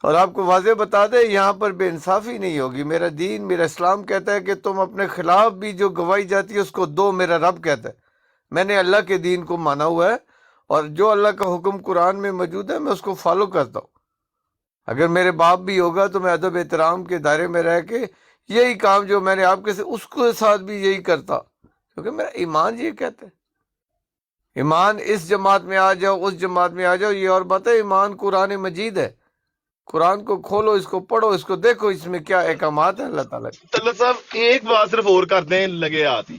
S6: اور آپ کو واضح بتا دیں، یہاں پر بے انصافی نہیں ہوگی. میرا دین، میرا اسلام کہتا ہے کہ تم اپنے خلاف بھی جو گواہی جاتی ہے اس کو دو. میرا رب کہتا ہے. میں نے اللہ کے دین کو مانا ہوا ہے اور جو اللہ کا حکم قرآن میں موجود ہے میں اس کو فالو کرتا ہوں. اگر میرے باپ بھی ہوگا تو میں ادب احترام کے دائرے میں رہ کے یہی کام جو میں نے آپ کے اس کے ساتھ بھی یہی کرتا، کیونکہ میرا ایمان یہ کہتا ہے. ایمان اس جماعت میں آ جاؤ اس جماعت میں آ جاؤ یہ اور بات ہے. ایمان قرآن مجید ہے. قرآن کو کھولو، اس کو پڑھو، اس کو دیکھو، اس میں کیا احکامات ہیں اللہ تعالیٰ کے.
S3: طلعت صاحب ایک بات صرف اور کر دیں لگے آتی،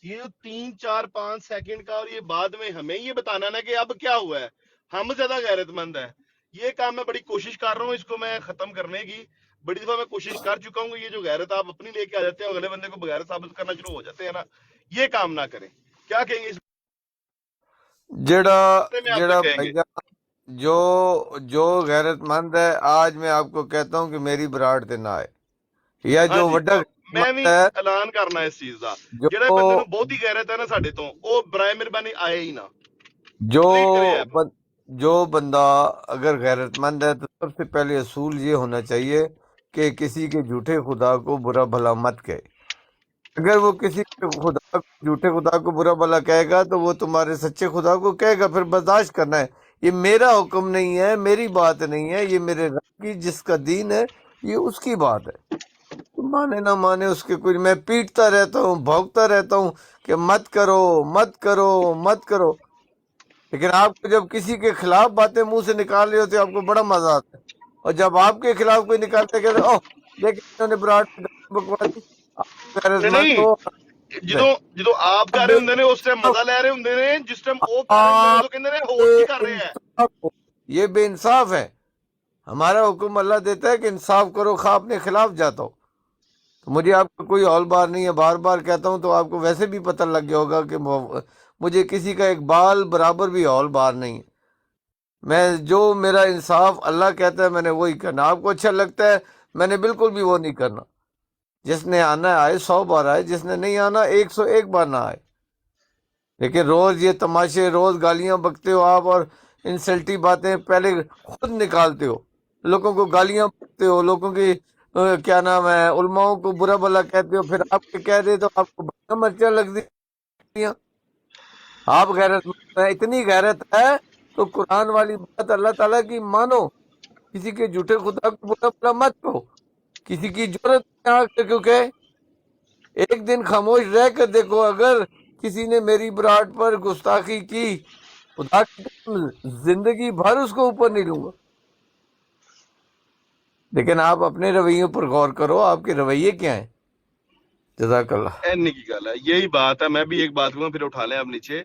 S3: یہ 3 4 5 سیکنڈ کا، اور یہ بعد میں ہمیں یہ بتانا نا کہ اب کیا ہوا ہے، ہم زیادہ غیرت مند ہے. یہ کام میں بڑی کوشش کر رہا ہوں اس کو میں ختم کرنے کی، بڑی دفعہ میں کوشش کر چکا ہوں کہ یہ جو غیرت آپ اپنی لے کے آ جاتے ہیں اگلے بندے کو بغیر ثابت کرنا شروع ہو جاتے ہیں نا، یہ کام نہ کریں. کیا کہیں گے اس
S6: جڑا
S3: بارے میں؟ آپ
S6: جڑا
S3: کیا کہیں
S6: بھائی
S3: گے؟
S6: جان، جو غیرت مند ہے، آج میں آپ کو کہتا ہوں کہ میری براڑ تے نہ آئے، یا
S3: ہاں
S6: جو
S3: جی،
S6: وڈا
S3: اور
S6: غیرت
S3: میں
S6: مند
S3: بھی
S6: ہے،
S3: اعلان کرنا اس چیز کا، جڑے
S6: جو
S3: بندے نو بہت ہی غیرت ہے نا ساڈے تو، وہ برائے مہربانی آئے ہی نہ،
S6: جو
S3: ڈیلیٹ کرے ایپ.
S6: جو بندہ اگر غیرت مند ہے تو سب سے پہلے اصول یہ ہونا چاہیے کہ کسی کے جھوٹے خدا کو برا بھلا مت کہے. اگر وہ کسی کے جھوٹے خدا کو برا بھلا کہے گا تو وہ تمہارے سچے خدا کو کہے گا، پھر برداشت کرنا ہے. یہ میرا حکم نہیں ہے، میری بات نہیں ہے، یہ میرے رب کی جس کا دین ہے یہ اس کی بات ہے. مانے نہ مانے اس کے کچھ، میں پیٹتا رہتا ہوں، بھونکتا رہتا ہوں کہ مت کرو مت کرو مت کرو، لیکن آپ کو جب کسی کے خلاف باتیں منہ سے نکال رہے ہوتے ہیں آپ کو بڑا مزہ آتا ہے. اور جب آپ کے خلاف کوئی نکالتے کہتے اوہ دیکھیں انہوں نے براڑ میں گالی بکواس دی، آپ غیرت
S3: نہیں
S6: مند
S3: نہیں،
S6: ہو.
S3: جدو آپ کر رہے ہوں نے اس ٹائم مزہ لے رہے ہوں نے، جس ٹائم وہ کر رہے ہوں نے تو کہندے نے ہور کی کر رہے ہیں.
S6: انصاف ہو. یہ بے انصاف ہے. ہمارا حکم اللہ دیتا ہے کہ انصاف کرو خواہ اپنے خلاف جاتا ہو. تو مجھے آپ کا کوئی ہول بار نہیں ہے، بار بار کہتا ہوں تو آپ کو ویسے بھی پتہ لگ گیا ہوگا کہ مجھے کسی کا ایک بال برابر بھی ہول بار نہیں ہے. میں جو میرا انصاف اللہ کہتا ہے میں نے وہی کرنا. آپ کو اچھا لگتا ہے میں نے بالکل بھی وہ نہیں کرنا. جس نے آنا آئے 100 بار آئے، جس نے نہیں آنا 101 بار نہ آئے. لیکن روز یہ تماشے، روز گالیاں بکتے ہو آپ، اور انسلٹی باتیں پہلے خود نکالتے ہو، لوگوں کو گالیاں بکتے ہو، لوگوں کی کیا نام ہے علماؤں کو برا بھلا کہتے ہو، پھر آپ کے کہہ دے تو آپ کو بڑا مرچیں لگتی ہیں. آپ غیرت مند ہیں، اتنی غیرت ہے تو قرآن والی بات اللہ تعالیٰ کی مانو. کسی کے جھوٹے خدا کو برا بھلا مت کہو. کسی کی ضرورت نہیں آ کے کیونکہ ایک دن خاموش رہ کر دیکھو، اگر کسی نے میری براٹ پر گستاخی کی، خدا کی قسم زندگی بھر اس کو اوپر نہیں لوں گا. لیکن آپ اپنے رویوں پر غور کرو، آپ کے رویے کیا ہیں. جزاک اللہ.
S3: اینی کی گل ہے، یہی بات ہے. میں بھی ایک بات کہوں پھر اٹھا لیں آپ نیچے،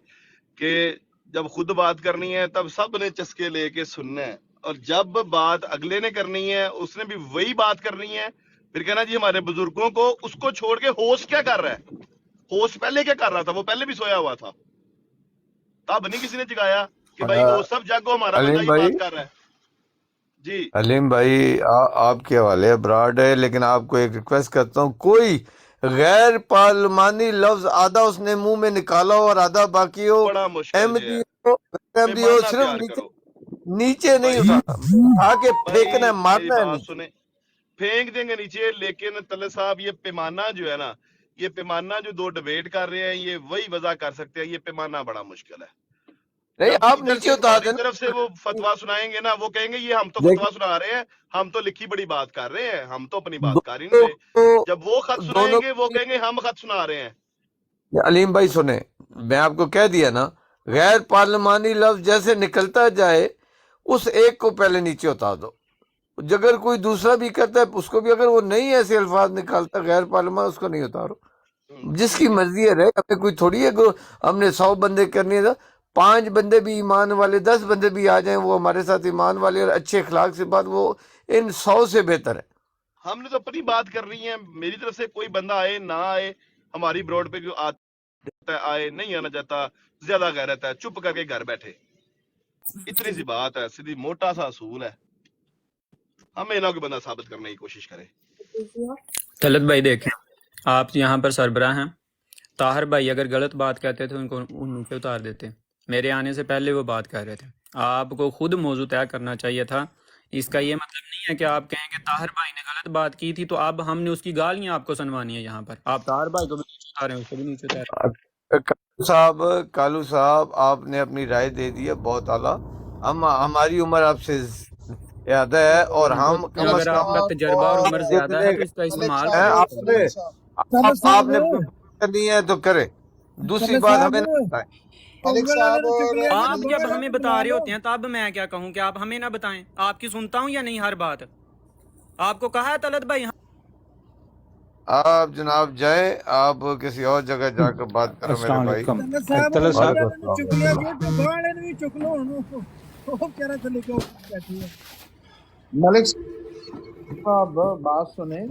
S3: کہ جب خود بات کرنی ہے تب سب نے چسکے لے کے سننا ہے، اور جب بات اگلے نے کرنی ہے اس نے بھی وہی بات کرنی ہے. پھر کہنا جی ہمارے بزرگوں کو، اس کو چھوڑ کے ہوسٹ کیا کر رہا ہے، ہوسٹ پہلے کیا کر رہا تھا، وہ پہلے بھی سویا ہوا تھا، تب نہیں کسی نے جگایا کہ بھائی وہ سب جاگو ہمارا بندہ
S6: علیم
S3: یہ
S6: بھائی،
S3: بات کر رہا ہے. جی
S6: علیم بھائی آپ کے حوالے براڈ ہے، لیکن آپ کو ایک ریکویسٹ کرتا ہوں، کوئی غیر پارلیمانی لفظ آدھا اس نے منہ میں نکالا ہو اور آدھا باقی ہو،
S3: بڑا مشکل جو
S6: احمدی
S3: ہے،
S6: ہو غیر احمدی ہو،
S3: پیمانہ
S6: صرف
S3: تیار
S6: نیچے
S3: کرو.
S6: نیچے نہیں
S3: بھائی
S6: اٹھانا، اٹھا کے پھینکنا ہے،
S3: بھائی میری
S6: مارنا ہے
S3: بات
S6: نیچے.
S3: سنیں، پھینک دیں گے نیچے، لیکن طلعت صاحب یہ پیمانہ جو ہے نا، یہ پیمانہ جو دو ڈبیٹ کر رہے ہیں یہ وہی وضع کر سکتے ہیں، یہ پیمانہ بڑا مشکل ہے.
S6: نہیں
S3: جب
S6: آپ
S3: ادھر سے
S6: نیچے اتار
S3: ہماری
S6: دینا.
S3: طرف سے وہ فتوا سنائیں گے نا، وہ کہیں گے یہ ہم تو فتوا
S6: دیکھیں
S3: سنا رہے ہیں، ہم تو لکھی بڑی بات کر رہے ہیں، ہم تو اپنی بات کر ہی نہیں
S6: دونوں
S3: رہے.
S6: کو
S3: جب وہ خط سنائیں
S6: دونوں
S3: گے وہ کہیں گے ہم خط سنا رہے ہیں.
S6: علیم بھائی سنیں، میں آپ کو کہہ دیا نا، غیر پارلیمانی لفظ جیسے نکلتا جائے اس ایک کو پہلے نیچے اتار دو. اگر کوئی دوسرا بھی کرتا ہے اس کو بھی، اگر وہ نہیں ایسے الفاظ نکالتا غیر پارلیمان، اس کو نہیں اتارو. جس کی
S3: ٹھیک ہے.
S6: مرضی ہے رہے، ہمیں کوئی تھوڑی ہے کہ ہم نے 100 بندے کرنی ہے. 5 بندے بھی ایمان والے، 10 بندے بھی آ جائیں وہ ہمارے ساتھ ایمان والے اور اچھے اخلاق سے بات، وہ ان 100 سے بہتر ہے.
S3: ہم نے تو اپنی بات کر رہی ہیں، میری طرف سے کوئی بندہ آئے نہ آئے، ہماری بروڈ پہ جو آتا ہے آئے، نہیں آنا چاہتا زیادہ غیرت ہے، چپ کر کے گھر بیٹھے. اتنی سی بات ہے، سیدھی موٹا سا اصول ہے. ہمیں نہ کوئی بندہ ثابت کرنے کی کوشش کرے.
S9: طلعت بھائی دیکھیں، آپ یہاں پر سربراہ ہیں. طاہر بھائی اگر غلط بات کہتے تھے ان کو نیچے اتار دیتے. میرے آنے سے پہلے وہ بات کر رہے تھے. آپ کو خود موضوع طے کرنا چاہیے تھا. اس کا یہ مطلب نہیں ہے کہ آپ کہیں کہ طاہر بھائی نے غلط بات کی تھی تو اب ہم نے اس کی گالیاں آپ کو سنوانی ہے. یہاں پر آپ طاہر بھائی کو بھی نیچے اتاریں، اس کو بھی نیچے اتاریں.
S6: کالو صاحب آپ نے اپنی رائے دے دی ہے، بہت اعلیٰ. ہماری عمر آپ سے زیادہ ہے اور
S9: تو
S6: ہم کم از
S9: اگر آپ کا
S6: کم
S9: تجربہ اور عمر زیادہ
S6: جتنے
S9: ہے تو اس کا استعمال
S6: ہیں
S9: کریں.
S6: آپ نے کرنی ہے تو کرے. دوسری بات ہمیں نہ بتائیں.
S8: मलिक साहब और
S9: आप जब हमें बता रहे होते हैं तब मैं क्या कहूँ कि आप हमें ना बताएं? आपकी सुनता हूँ या नहीं हर बात? आपको कहा है तलत भाई?
S6: आप जनाब जाए, आप किसी और जगह जाकर बात करो मेरे भाई।
S7: तलत साहब
S5: मलिक साहब बात सुने,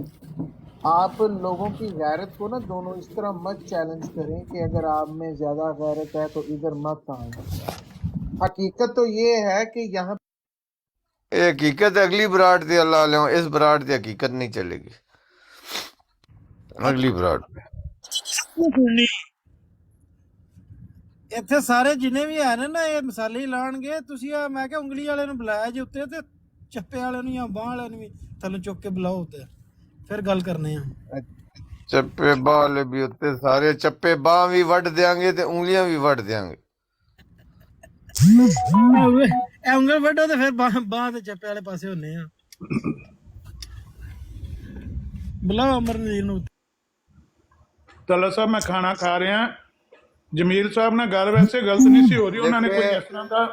S5: आप लोगों की गैरत को ना दोनों इस तरह मत चैलेंज करें कि अगर आप में ज्यादा गैरत है तो इधर मत आए। हकीकत तो ये है कि यहाँ
S6: ये हकीकत अगली बरात थी, अल्लाह अलैह, इस बरात की हकीकत नहीं चलेगी, अगली बरात पे।
S10: ਇੱਥੇ ਸਾਰੇ ਜਿੰਨੇ ਵੀ ਆ ਨੇ ਨਾ ਇਹ ਮਸਾਲੇ ਹੀ ਲਾਣਗੇ। ਤੁਸੀਂ ਆ ਮੈਂ ਕਿਹਾ ਉਂਗਲੀ ਵਾਲੇ ਨੂੰ ਬੁਲਾਇਆ ਜੀ ਉੱਤੇ ਤੇ ਚੱਪੇ ਵਾਲੇ ਨੂੰ ਜਾਂ ਬਾਹ ਵਾਲੇ ਨੂੰ ਵੀ ਥੱਲੇ ਚੁੱਕ ਕੇ ਬੁਲਾਓ ਉੱਤੇ, ਫਿਰ ਗੱਲ ਕਰਨੇ ਆ।
S6: ਚੱਪੇ ਬਾਹ ਵਾਲੇ ਵੀ ਉੱਤੇ, ਸਾਰੇ ਚੱਪੇ ਬਾਹ ਵੀ ਵੱਢ ਦਿਆਂਗੇ ਤੇ ਉਂਗਲੀਆਂ ਵੀ ਵੱਢ ਦਿਆਂਗੇ।
S10: ਇਹ ਉਂਗਲ ਵੱਢੋ ਤੇ ਫਿਰ ਬਾਹ ਤੇ ਚੱਪੇ ਵਾਲੇ ਪਾਸੇ ਹੁੰਨੇ ਆ। ਬੁਲਾਓ ਅਮਰਨੀਰ ਨੂੰ।
S1: ਤੱਲਾ ਸਾਹਿਬ ਮੈਂ ਖਾਣਾ ਖਾ ਰਿਹਾ। ਜਮੀਲ ਸਾਹਿਬ ਨਾਲ ਗੱਲ ਵੈਸੇ ਗਲਤ ਨਹੀਂ ਸੀ ਹੋ ਰਹੀ, ਉਹਨਾਂ ਨੇ ਕੋਈ ਇਸ ਤਰ੍ਹਾਂ ਦਾ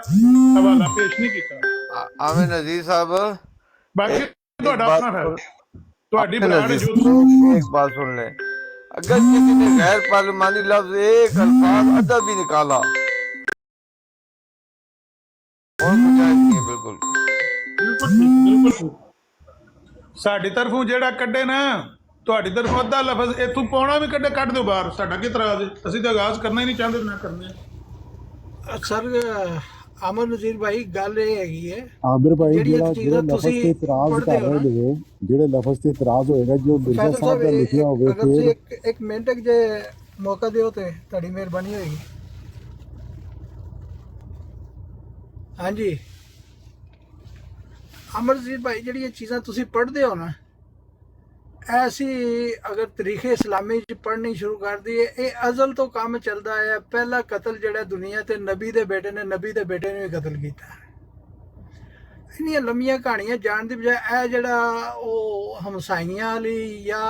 S1: ਹਵਾਲਾ ਪੇਸ਼ ਨਹੀਂ ਕੀਤਾ।
S6: ਆਵੇਂ ਨਜ਼ੀਰ ਸਾਹਿਬ,
S1: ਬਾਕੀ ਤੁਹਾਡਾ ਆਪਣਾ ਹੈ, ਤੁਹਾਡੀ
S6: अपने
S1: ਬਰਾੜ
S6: नज़ीर
S1: ਜੋ
S6: साहब, एक बात सुन ले, अगर किसी ने गैर पार्लिमानी लफ्ज एक अल्फाज अदब भी निकाला और कुछ जायज़ नहीं है, बिल्कुल
S1: ਬਿਲਕੁਲ ਠੀਕ। ਸਾਡੀ ਤਰਫੋਂ ਜਿਹੜਾ ਕੱਢੇ ਨਾ, ਤੁਹਾਡੀ ਤਰਫੋਂ ਅੱਧਾ ਲਫ਼ਜ਼ ਇੱਥੋਂ ਪਾਉਣਾ ਵੀ ਕੱਢ ਦਿਓ ਬਾਹਰ, ਸਾਡਾ ਕੀ ਇਤਰਾਜ਼ ਹੈ? ਅਸੀਂ ਤਾਂ ਆਗਾਜ਼ ਕਰਨਾ ਹੀ ਨਹੀਂ ਚਾਹੁੰਦੇ, ਨਾ ਕਰਨੇ।
S10: ਸਰ ਅਮਰ ਨਜ਼ੀਰ ਭਾਈ ਗੱਲ ਇਹ ਹੈਗੀ ਹੈ
S11: ਆਮਿਰ ਭਾਈ,
S10: ਜਿਹੜੀਆਂ
S11: ਜਿਹੜਾ
S10: ਚੀਜ਼ਾਂ
S11: ਲਫ਼ਜ਼
S10: ਤੁਸੀਂ
S11: ਤੇ ਇਤਰਾਜ਼
S10: ਪੜ੍ਹਦੇ
S11: ਕਰ
S10: ਹੋ
S11: ਰਹੇ
S10: ਨਾ,
S11: ਨੇ, ਜਿਹੜੇ ਲਫ਼ਜ਼ ਤੇ ਇਤਰਾਜ਼ ਹੋਏਗਾ ਜੋ ਮਿਰਜ਼ਾ
S10: ਫੈਜ਼ਲ
S11: ਸਾਹਿਬ ਦਾ ਲਿਖਿਆ ਹੋਵੇ,
S10: ਅਗਰ ਤੁਸੀਂ
S11: ਫਿਰ
S10: ਇੱਕ ਮਿੰਟ ਜੇ ਮੌਕਾ ਦਿਓ ਤੇ ਤੁਹਾਡੀ ਮਿਹਰਬਾਨੀ ਹੋਏਗੀ। ਹਾਂਜੀ ਅਮਰਜੀਤ ਭਾਈ, ਜਿਹੜੀਆਂ ਚੀਜ਼ਾਂ ਤੁਸੀਂ ਪੜ੍ਹਦੇ ਹੋ ਨਾ, ਐਸੀ ਅਗਰ ਤਰੀਕੇ ਇਸਲਾਮੀ ਚ ਪੜ੍ਹਨੀ ਸ਼ੁਰੂ ਕਰ ਦਈਏ, ਇਹ ਅਜ਼ਲ ਤੋਂ ਕੰਮ ਚੱਲਦਾ ਹੈ। ਪਹਿਲਾ ਕਤਲ ਜਿਹੜਾ ਦੁਨੀਆ ਤੇ ਨਬੀ ਦੇ ਬੇਟੇ ਨੇ ਨਬੀ ਦੇ ਬੇਟੇ ਨੂੰ ਵੀ ਕਤਲ ਕੀਤਾ। ਇੰਨੀਆਂ ਲੰਮੀਆਂ ਕਹਾਣੀਆਂ ਜਾਣ ਦੀ ਬਜਾਏ ਇਹ ਜਿਹੜਾ ਉਹ ਹਮਸਾਈਆਂ ਵਾਲੀ ਜਾਂ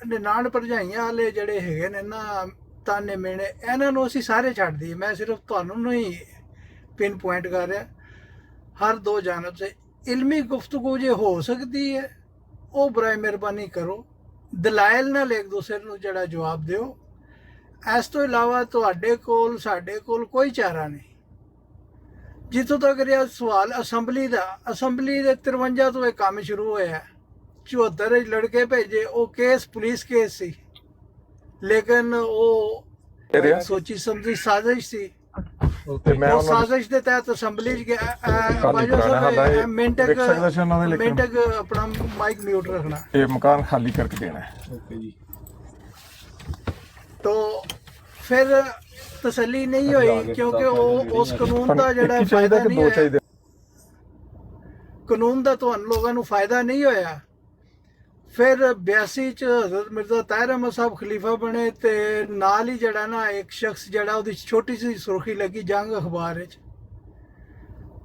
S10: ਨਿਨਾਣ ਭਰਜਾਈਆਂ ਵਾਲੇ ਜਿਹੜੇ ਹੈਗੇ ਨੇ ਨਾ ਤਾਨੇ ਮੇਣੇ, ਇਹਨਾਂ ਨੂੰ ਅਸੀਂ ਸਾਰੇ ਛੱਡ ਦਈਏ। ਮੈਂ ਸਿਰਫ ਤੁਹਾਨੂੰ ਨਹੀਂ ਪਿਨ ਪੁਆਇੰਟ ਕਰ ਰਿਹਾ। ਹਰ ਦੋ ਜਾਨਬ ਸੇ ਇਲਮੀ ਗੁਫ਼ਤਗੂ ਜੇ ਹੋ ਸਕਦੀ ਹੈ ਉਹ ਬਰਾਏ ਮਿਹਰਬਾਨੀ ਕਰੋ, ਦਲਾਇਲ ਨਾਲ ਇੱਕ ਦੂਸਰੇ ਨੂੰ ਜਿਹੜਾ ਜਵਾਬ ਦਿਓ। ਇਸ ਤੋਂ ਇਲਾਵਾ ਤੁਹਾਡੇ ਕੋਲ ਸਾਡੇ ਕੋਲ ਕੋਈ ਚਾਰਾ ਨਹੀਂ। ਜਿੱਥੋਂ ਤੱਕ ਰਿਹਾ ਸਵਾਲ ਅਸੈਂਬਲੀ ਦਾ, ਅਸੈਂਬਲੀ ਦੇ 53 ਤੋਂ ਇਹ ਕੰਮ ਸ਼ੁਰੂ ਹੋਇਆ। 74 ਲੜਕੇ ਭੇਜੇ, ਉਹ ਕੇਸ ਪੁਲਿਸ ਕੇਸ ਸੀ, ਲੇਕਿਨ ਉਹ ਸੋਚੀ ਸਮਝੀ ਸਾਜ਼ਿਸ਼ ਸੀ। ਉਹ ਸਾਜ਼ਿਸ਼ ਦੇ ਤਹਿਤ ਅਸੈਂਬਲੀ ਚ ਗਿਆ। ਮਿੰਟ ਆਪਣਾ ਮਾਈਕ ਮਿਊਟ ਰੱਖਣਾ।
S8: ਇਹ ਮਕਾਨ ਖਾਲੀ ਕਰਕੇ ਦੇਣਾ ਹੈ।
S10: तो फिर तसल्ली नहीं हुई, क्योंकि वो उस कानून का ਜਿਹੜਾ ਫਾਇਦਾ ਨਹੀਂ ਹੋਇਆ, ਕਾਨੂੰਨ ਦਾ ਤੁਹਾਨੂੰ ਲੋਕਾਂ ਨੂੰ ਫਾਇਦਾ ਨਹੀਂ ਹੋਇਆ। ਫਿਰ 82 ਚ ਹਜ਼ਰਤ ਮਿਰਜ਼ਾ ਤਾਹਿਰ ਅਹਿਮਦ ਸਾਹਿਬ ਖਲੀਫਾ ਬਣੇ ਤੇ ਨਾਲ ਹੀ ਜਿਹੜਾ ਨਾ ਇੱਕ ਸ਼ਖਸ ਜਿਹੜਾ ਉਹਦੀ ਛੋਟੀ ਜਿਹੀ ਸੁਰਖੀ ਲੱਗੀ ਜੰਗ ਅਖਬਾਰ ਵਿੱਚ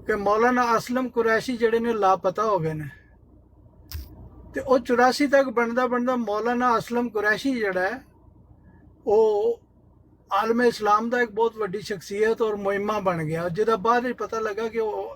S10: ਕਿ ਮੌਲਾਨਾ ਅਸਲਮ ਕੁਰੈਸ਼ੀ ਜਿਹੜੇ ਨੇ ਲਾਪਤਾ ਹੋ ਗਏ ਨੇ। ਤੇ ਉਹ 84 ਤੱਕ ਬਣਦਾ ਮੌਲਾਨਾ ਅਸਲਮ ਕੁਰੈਸ਼ੀ ਜਿਹੜਾ ਹੈ ਉਹ ਆਲਮ ਇਸਲਾਮ ਦਾ ਇੱਕ ਬਹੁਤ ਵੱਡੀ ਸ਼ਖਸੀਅਤ ਔਰ ਮੁਹਿੰਮਾ ਬਣ ਗਿਆ, ਜਿਹਦਾ ਬਾਅਦ ਵਿੱਚ ਪਤਾ ਲੱਗਾ ਕਿ ਉਹ